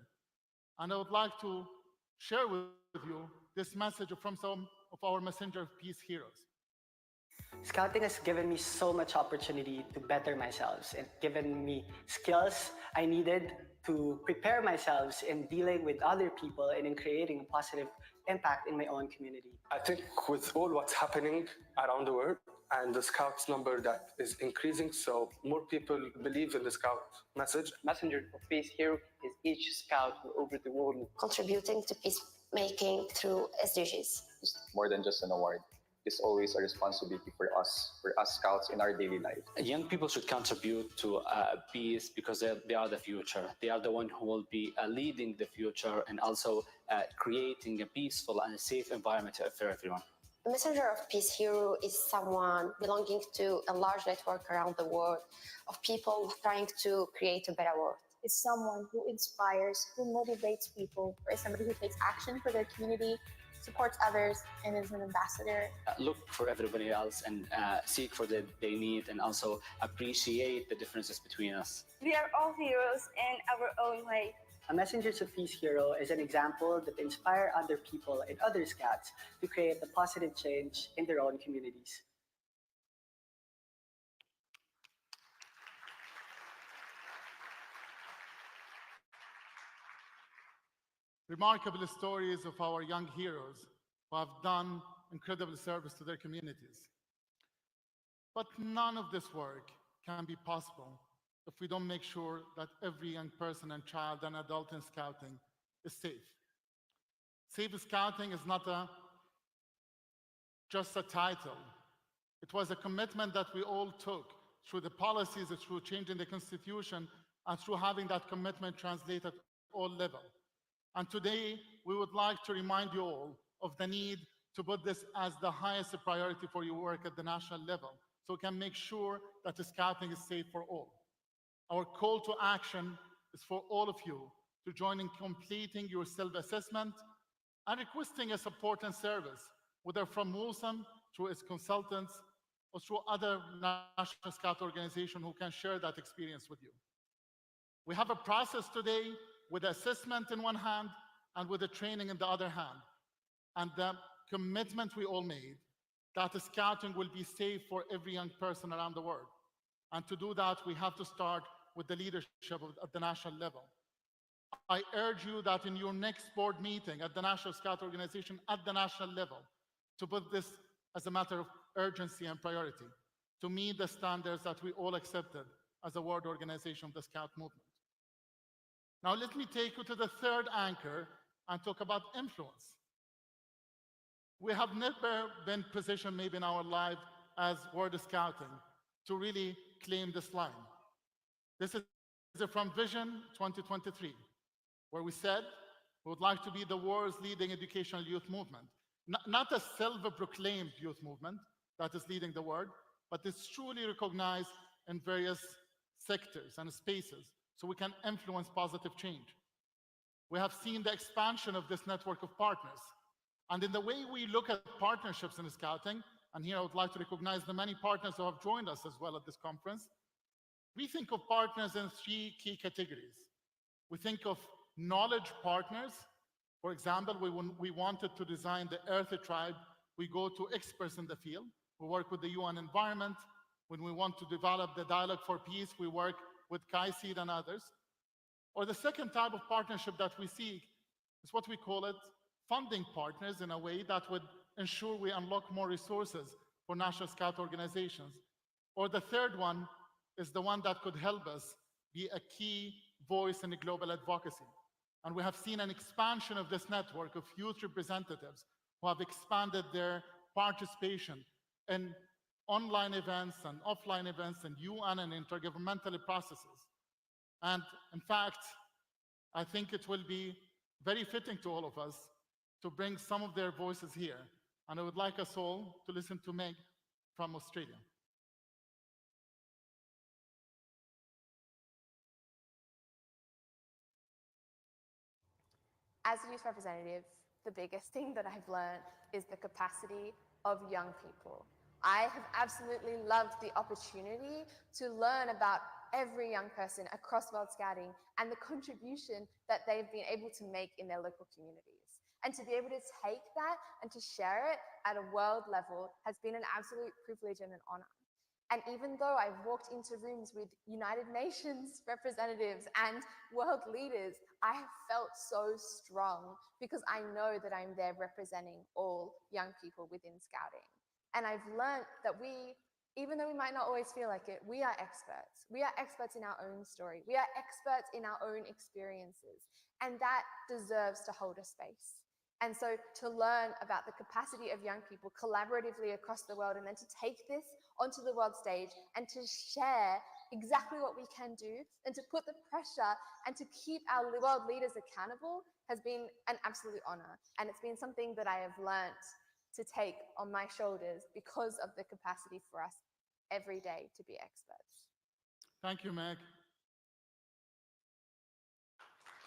And I would like to share with you this message from some of our Messenger of Peace heroes. Scouting has given me so much opportunity to better myself and given me skills I needed to prepare myself in dealing with other people and in creating a positive impact in my own community. I think with all what's happening around the world and the Scouts number that is increasing, so more people believe in the Scout message. Messenger of Peace hero is each Scout over the world. Contributing to peacemaking through SDGs. It's more than just an award. It's always a responsibility for us Scouts in our daily life. Young people should contribute to peace because they are the future. They are the one who will be leading the future and also creating a peaceful and a safe environment for everyone. The Messenger of Peace hero is someone belonging to a large network around the world of people trying to create a better world. Is someone who inspires, who motivates people, or is somebody who takes action for their community, supports others, and is an ambassador. Look for everybody else and seek for what they need and also appreciate the differences between us. We are all heroes in our own way. A Messenger of Peace hero is an example that inspires other people and other Scouts to create a positive change in their own communities. Remarkable stories of our young heroes who have done incredible service to their communities. But none of this work can be possible if we don't make sure that every young person and child and adult in Scouting is safe. Safe Scouting is not just a title. It was a commitment that we all took through the policies, through changing the Constitution, and through having that commitment translated at all levels. And today, we would like to remind you all of the need to put this as the highest priority for your work at the national level, so we can make sure that the Scouting is safe for all. Our call to action is for all of you to join in completing your self-assessment and requesting a support and service, whether from WUSM, through its consultants, or through other National Scout organizations who can share that experience with you. We have a process today with assessment in one hand and with the training in the other hand. And the commitment we all made that the Scouting will be safe for every young person around the world. And to do that, we have to start with the leadership at the national level. I urge you that in your next board meeting at the National Scout Organization at the national level, to put this as a matter of urgency and priority, to meet the standards that we all accepted as a world organization of the Scout movement. Now let me take you to the third anchor and talk about influence. We have never been positioned maybe in our life as World Scouting to really claim this line. This is from Vision 2023, where we said we would like to be the world's leading educational youth movement. Not a self-proclaimed youth movement that is leading the world, but it's truly recognized in various sectors and spaces so we can influence positive change. We have seen the expansion of this network of partners. And in the way we look at partnerships in Scouting, and here I would like to recognize the many partners who have joined us as well at this conference, we think of partners in three key categories. We think of knowledge partners. For example, we wanted to design the Earth Tribe. We go to experts in the field. We work with the UN Environment. When we want to develop the Dialogue for Peace, we work with KaiSeed and others. Or the second type of partnership that we seek is what we call it funding partners, in a way that would ensure we unlock more resources for National Scout organizations. Or the third one is the one that could help us be a key voice in the global advocacy. And we have seen an expansion of this network of youth representatives who have expanded their participation in online events and offline events and UN and intergovernmental processes. And in fact, I think it will be very fitting to all of us to bring some of their voices here. And I would like us all to listen to Meg from Australia. As a youth representative, the biggest thing that I've learned is the capacity of young people. I have absolutely loved the opportunity to learn about every young person across World Scouting and the contribution that they've been able to make in their local communities. And to be able to take that and to share it at a world level has been an absolute privilege and an honor. And even though I've walked into rooms with United Nations representatives and world leaders, I have felt so strong because I know that I'm there representing all young people within Scouting. And I've learned that we, even though we might not always feel like it, we are experts. We are experts in our own story. We are experts in our own experiences. And that deserves to hold a space. And so to learn about the capacity of young people collaboratively across the world and then to take this onto the world stage and to share exactly what we can do and to put the pressure and to keep our world leaders accountable has been an absolute honor. And it's been something that I have learnt to take on my shoulders because of the capacity for us every day to be experts. Thank you, Meg.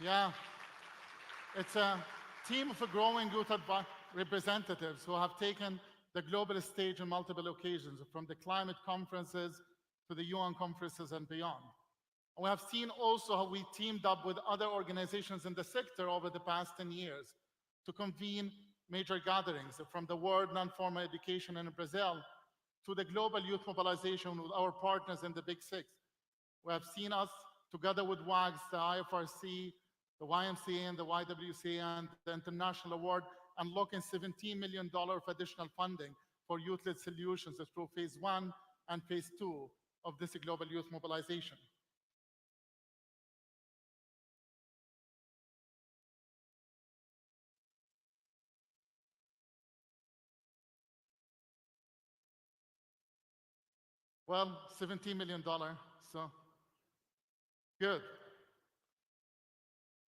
Yeah, it's a team of a growing youth representatives who have taken the global stage on multiple occasions, from the climate conferences to the UN conferences and beyond. We have seen also how we teamed up with other organizations in the sector over the past 10 years to convene major gatherings, from the World Non-Formal Education in Brazil to the global youth mobilization with our partners in the Big Six. We have seen us, together with WAGS, the IFRC, the YMCA and the YWCA and the International Award, unlocking $17 million of additional funding for youth-led solutions through phase 1 and phase 2 of this global youth mobilization. Well, $17 million, so good.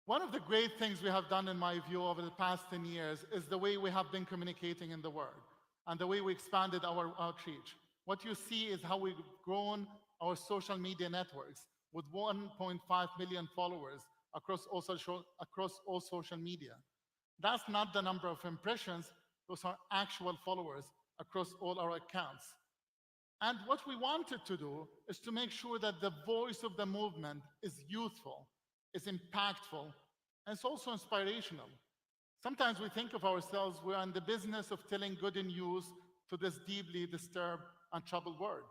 One of the great things we have done, in my view, over the past 10 years is the way we have been communicating in the world and the way we expanded our outreach. What you see is how we've grown our social media networks with 1.5 million followers across all social media. That's not the number of impressions, those are actual followers across all our accounts. And what we wanted to do is to make sure that the voice of the movement is youthful, is impactful, and it's also inspirational. Sometimes we think of ourselves, we're in the business of telling good news to this deeply disturbed and troubled world.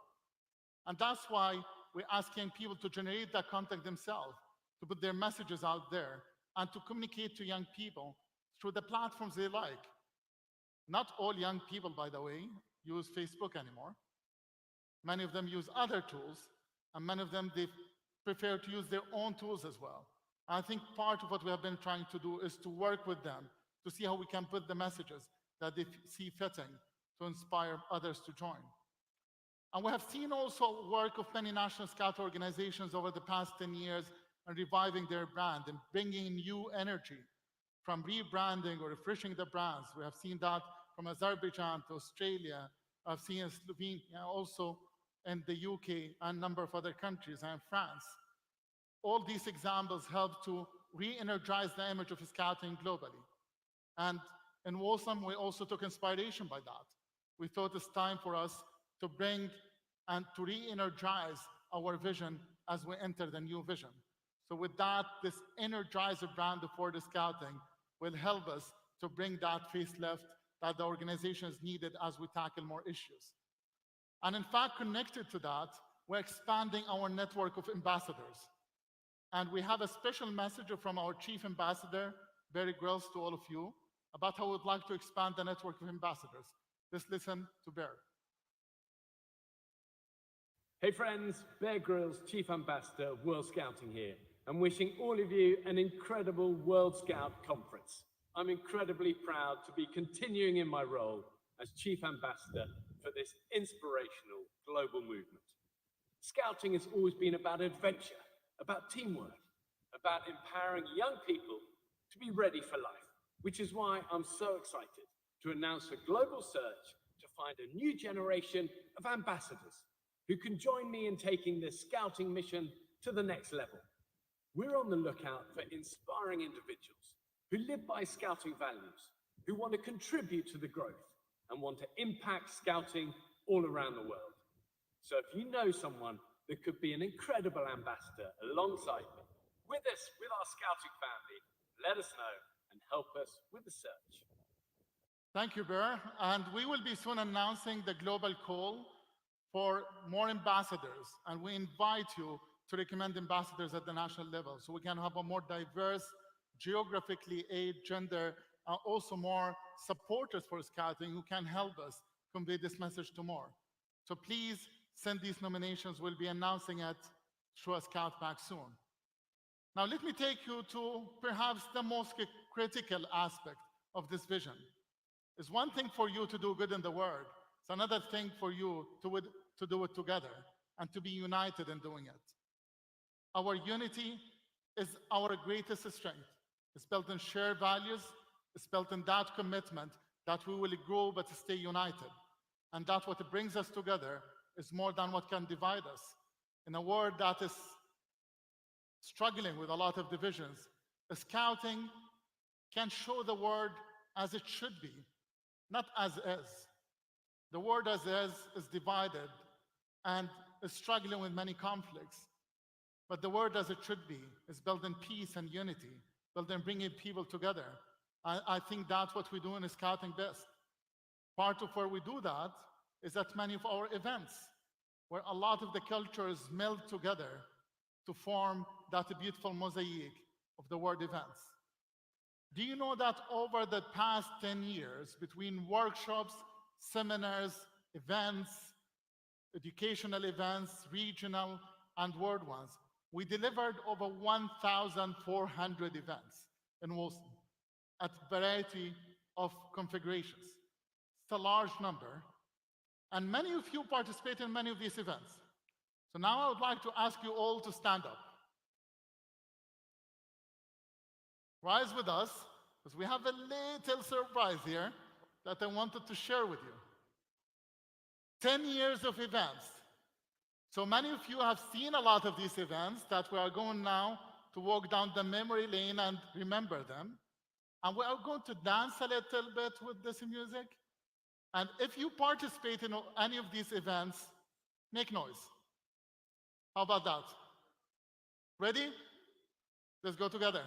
And that's why we're asking people to generate that content themselves, to put their messages out there, and to communicate to young people through the platforms they like. Not all young people, by the way, use Facebook anymore. Many of them use other tools, and many of them, they prefer to use their own tools as well. I think part of what we have been trying to do is to work with them to see how we can put the messages that they see fitting to inspire others to join. And we have seen also work of many national scout organizations over the past 10 years in reviving their brand and bringing new energy from rebranding or refreshing the brands. We have seen that from Azerbaijan to Australia. I've seen in Slovenia, also in the UK and a number of other countries, and France. All these examples help to re-energize the image of Scouting globally. And in Waltham, we also took inspiration by that. We thought it's time for us to bring and to re-energize our vision as we enter the new vision. So with that, this energizer brand of World Scouting will help us to bring that facelift that the organization is needed as we tackle more issues. And in fact, connected to that, we're expanding our network of ambassadors. And we have a special message from our Chief Ambassador, Barry Grills, to all of you about how we'd like to expand the network of ambassadors. Let's listen to Barry. Hey friends, Bear Grylls, Chief Ambassador, World Scouting here. I'm wishing all of you an incredible World Scout Conference. I'm incredibly proud to be continuing in my role as Chief Ambassador for this inspirational global movement. Scouting has always been about adventure, about teamwork, about empowering young people to be ready for life, which is why I'm so excited to announce a global search to find a new generation of ambassadors who can join me in taking this scouting mission to the next level. We're on the lookout for inspiring individuals who live by scouting values, who want to contribute to the growth and want to impact scouting all around the world. So if you know someone that could be an incredible ambassador alongside me, with us, with our scouting family, let us know and help us with the search. Thank you, Bear. And we will be soon announcing the global call for more ambassadors. And we invite you to recommend ambassadors at the national level so we can have a more diverse, geographically aged, gender, also more supporters for Scouting who can help us convey this message to more. So please send these nominations. We'll be announcing it through a Scout Pack soon. Now let me take you to perhaps the most critical aspect of this vision. It's one thing for you to do good in the world. It's another thing for you to do it together and to be united in doing it. Our unity is our greatest strength. It's built in shared values. It's built in that commitment that we will grow but stay united. And that what brings us together is more than what can divide us. In a world that is struggling with a lot of divisions, Scouting can show the world as it should be, not as is. The world as is divided and is struggling with many conflicts. But the world as it should be is building peace and unity, building bringing people together. I think that's what we do in Scouting best. Part of where we do that is at many of our events, where a lot of the cultures meld together to form that beautiful mosaic of the world events. Do you know that over the past 10 years, between workshops, seminars, events, educational events, regional and world ones, we delivered over 1,400 events in Wilson at a variety of configurations. It's a large number, and many of you participate in many of these events. So now I would like to ask you all to stand up. Rise with us, because we have a little surprise here that I wanted to share with you. 10 years of events. So many of you have seen a lot of these events that we are going now to walk down the memory lane and remember them. And we are going to dance a little bit with this music. And if you participate in any of these events, make noise. How about that? Ready? Let's go together.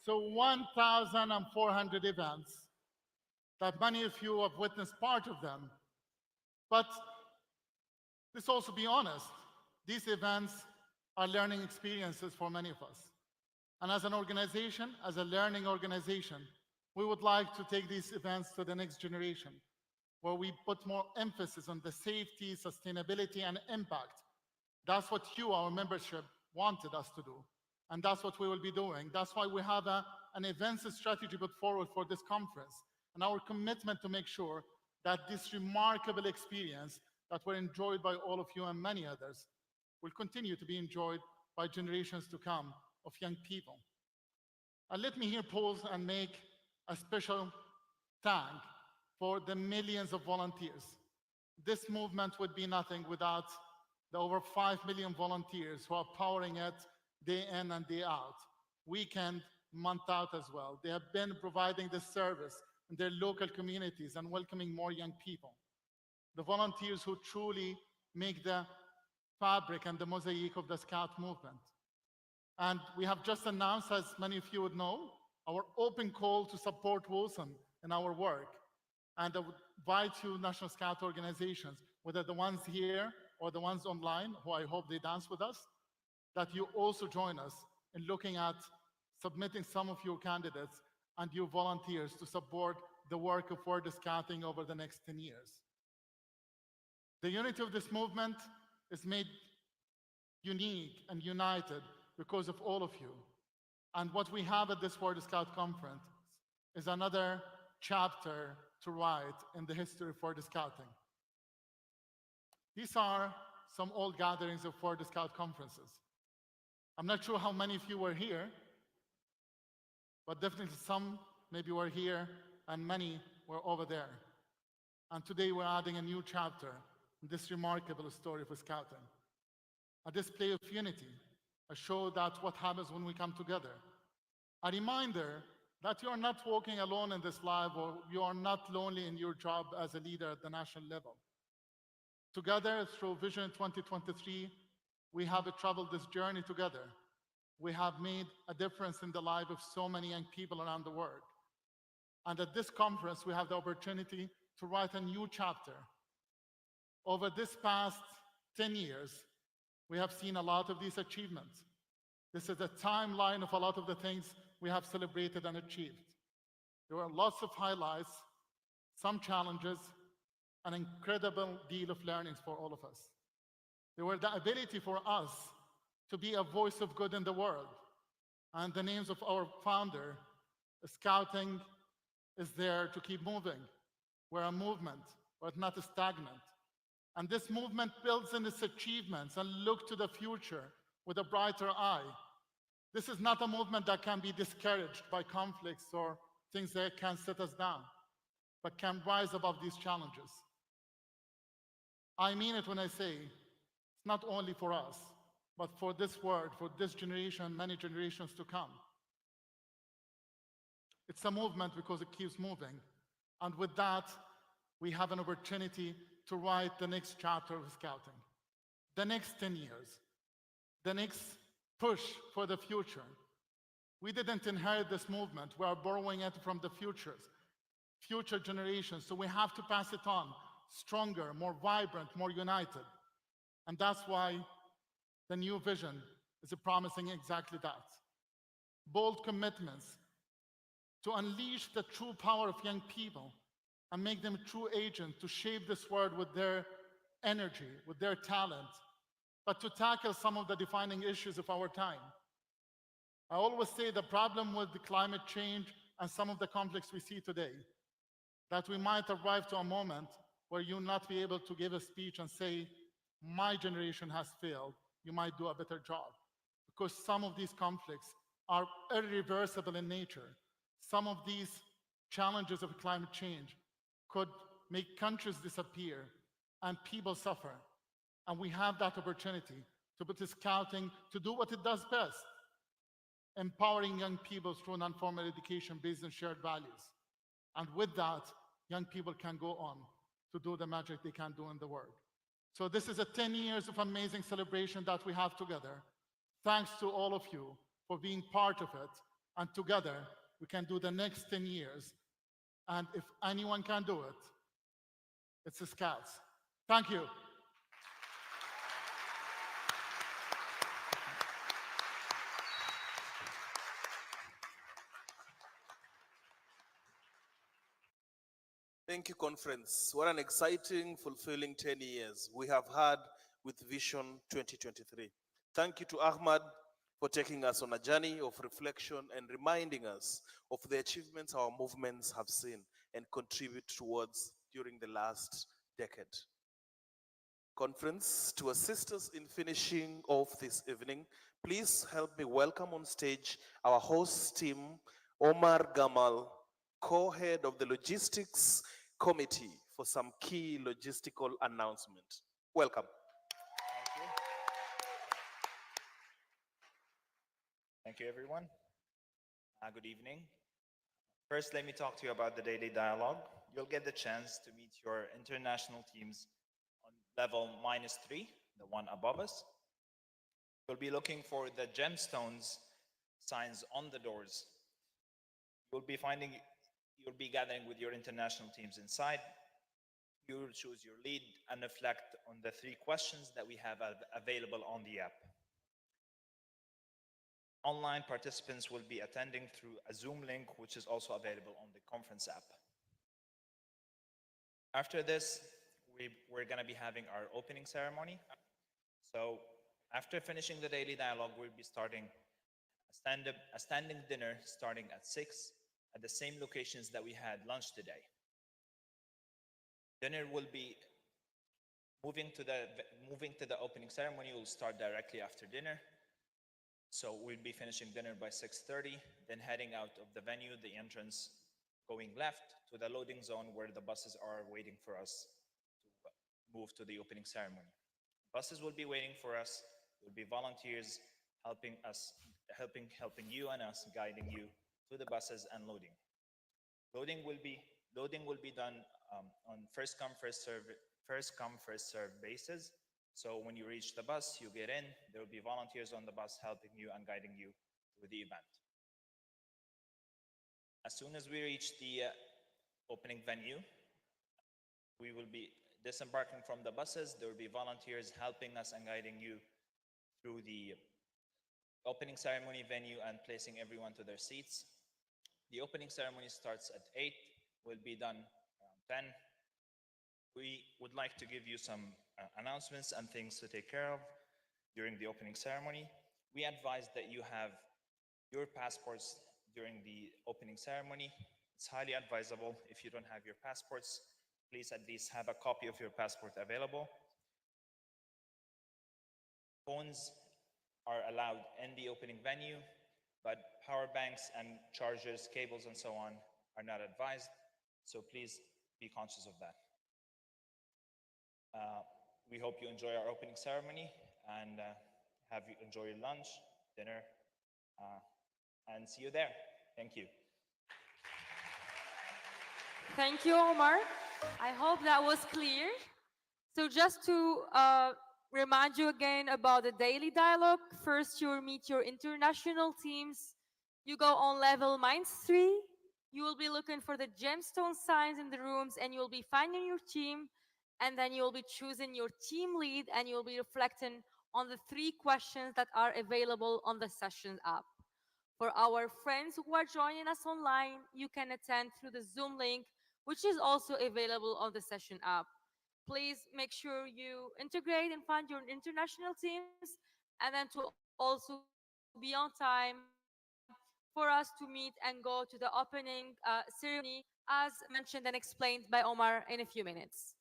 So 1,400 events that many of you have witnessed part of them. But let's also be honest, these events are learning experiences for many of us. And as an organization, as a learning organization, We would like to take these events to the next generation, where we put more emphasis on the safety, sustainability, and impact. That's what you, our membership, wanted us to do. And that's what we will be doing. That's why we have an events strategy put forward for this conference, and our commitment to make sure that this remarkable experience that were enjoyed by all of you and many others will continue to be enjoyed by generations to come of young people. And let me here pause and make a special thank for the millions of volunteers. This movement would be nothing without the over 5 million volunteers who are powering it day in and day out, weekend, month out as well. They have been providing this service in their local communities and welcoming more young people. The volunteers who truly make the fabric and the mosaic of the Scout movement. And we have just announced, as many of you would know, our open call to support Wilson in our work. And I would invite you, National Scout organizations, whether the ones here or the ones online, who I hope they dance with us, that you also join us in looking at submitting some of your candidates and your volunteers to support the work of World Scouting over the next 10 years. The unity of this movement is made unique and united because of all of you. And what we have at this World Scout Conference is another chapter to write in the history of World Scouting. These are some old gatherings of World Scout conferences. I'm not sure how many of you were here, but definitely some maybe were here and many were over there. And today we're adding a new chapter in this remarkable story of Scouting. A display of unity, a show that what happens when we come together. A reminder that you are not walking alone in this life, or you are not lonely in your job as a leader at the national level. Together, through Vision 2023, we have traveled this journey together. We have made a difference in the life of so many young people around the world. And at this conference, we have the opportunity to write a new chapter. Over this past 10 years, we have seen a lot of these achievements. This is a timeline of a lot of the things we have celebrated and achieved. There were lots of highlights, some challenges, an incredible deal of learnings for all of us. There were the ability for us to be a voice of good in the world. And the names of our founder, Scouting is there to keep moving. We're a movement, but not stagnant. And this movement builds in its achievements and look to the future with a brighter eye. This is not a movement that can be discouraged by conflicts or things that can set us down, but can rise above these challenges. I mean it when I say it's not only for us, but for this world, for this generation, many generations to come. It's a movement because it keeps moving. And with that, we have an opportunity to write the next chapter of Scouting, the next 10 years, the next push for the future. We didn't inherit this movement. We are borrowing it from the future generations. So we have to pass it on stronger, more vibrant, more united. And that's why the new vision is promising exactly that. Bold commitments to unleash the true power of young people and make them true agents to shape this world with their energy, with their talent, but to tackle some of the defining issues of our time. I always say the problem with the climate change and some of the conflicts we see today, that we might arrive to a moment where you'll not be able to give a speech and say, my generation has failed, you might do a better job. Because some of these conflicts are irreversible in nature. Some of these challenges of climate change could make countries disappear and people suffer. And we have that opportunity to put Scouting to do what it does best, empowering young people through non-formal education based on shared values. And with that, young people can go on to do the magic they can do in the world. So this is a 10 years of amazing celebration that we have together. Thanks to all of you for being part of it. And together, we can do the next 10 years. And if anyone can do it, it's the Scouts. Thank you. Thank you, conference. What an exciting, fulfilling 10 years we have had with Vision 2023. Thank you to Ahmad for taking us on a journey of reflection and reminding us of the achievements our movements have seen and contribute towards during the last decade. Conference, to assist us in finishing off this evening, please help me welcome on stage our host team, Omar Gamal, co-head of the logistics committee, for some key logistical announcement. Welcome. Thank you, everyone. Good evening. First, let me talk to you about the daily dialogue. You'll get the chance to meet your international teams on level -3, the one above us. You'll be looking for the gemstones signs on the doors. You'll be gathering with your international teams inside. You will choose your lead and reflect on the 3 questions that we have available on the app. Online participants will be attending through a Zoom link, which is also available on the conference app. After this, we're going to be having our opening ceremony. So after finishing the daily dialogue, we'll be starting a standing dinner starting at 6 at the same locations that we had lunch today. Dinner will be moving to the opening ceremony. Will start directly after dinner. So we'll be finishing dinner by 6:30, then heading out of the venue, the entrance, going left to the loading zone where the buses are waiting for us to move to the opening ceremony. Buses will be waiting for us. There will be volunteers helping you and us, guiding you to the buses and loading. Loading will be done on first come first serve basis. So when you reach the bus, you get in, there will be volunteers on the bus helping you and guiding you through the event. As soon as we reach the opening venue, we will be disembarking from the buses. There will be volunteers helping us and guiding you through the opening ceremony venue and placing everyone to their seats. The opening ceremony starts at 8, will be done around 10. We would like to give you some announcements and things to take care of during the opening ceremony. We advise that you have your passports during the opening ceremony. It's highly advisable. If you don't have your passports, please at least have a copy of your passport available. Phones are allowed in the opening venue, but power banks and chargers, cables, and so on are not advised. So please be conscious of that. We hope you enjoy our opening ceremony and have you enjoy your lunch, dinner, and see you there. Thank you. Thank you, Omar. I hope that was clear. So just to remind you again about the daily dialogue, first you'll meet your international teams. You go on level -3. You will be looking for the gemstone signs in the rooms and you'll be finding your team. And then you'll be choosing your team lead and you'll be reflecting on the 3 questions that are available on the session app. For our friends who are joining us online, you can attend through the Zoom link, which is also available on the session app. Please make sure you integrate and find your international teams and then to also be on time for us to meet and go to the opening ceremony as mentioned and explained by Omar in a few minutes.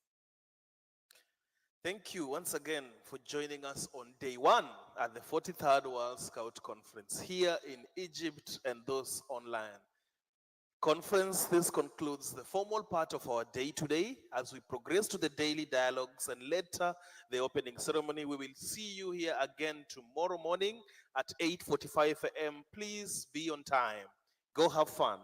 Thank you once again for joining us on day 1 at the 43rd World Scout Conference here in Egypt and those online. Conference, this concludes the formal part of our day today. As we progress to the daily dialogues and later the opening ceremony, we will see you here again tomorrow morning at 8:45 a.m. Please be on time. Go have fun.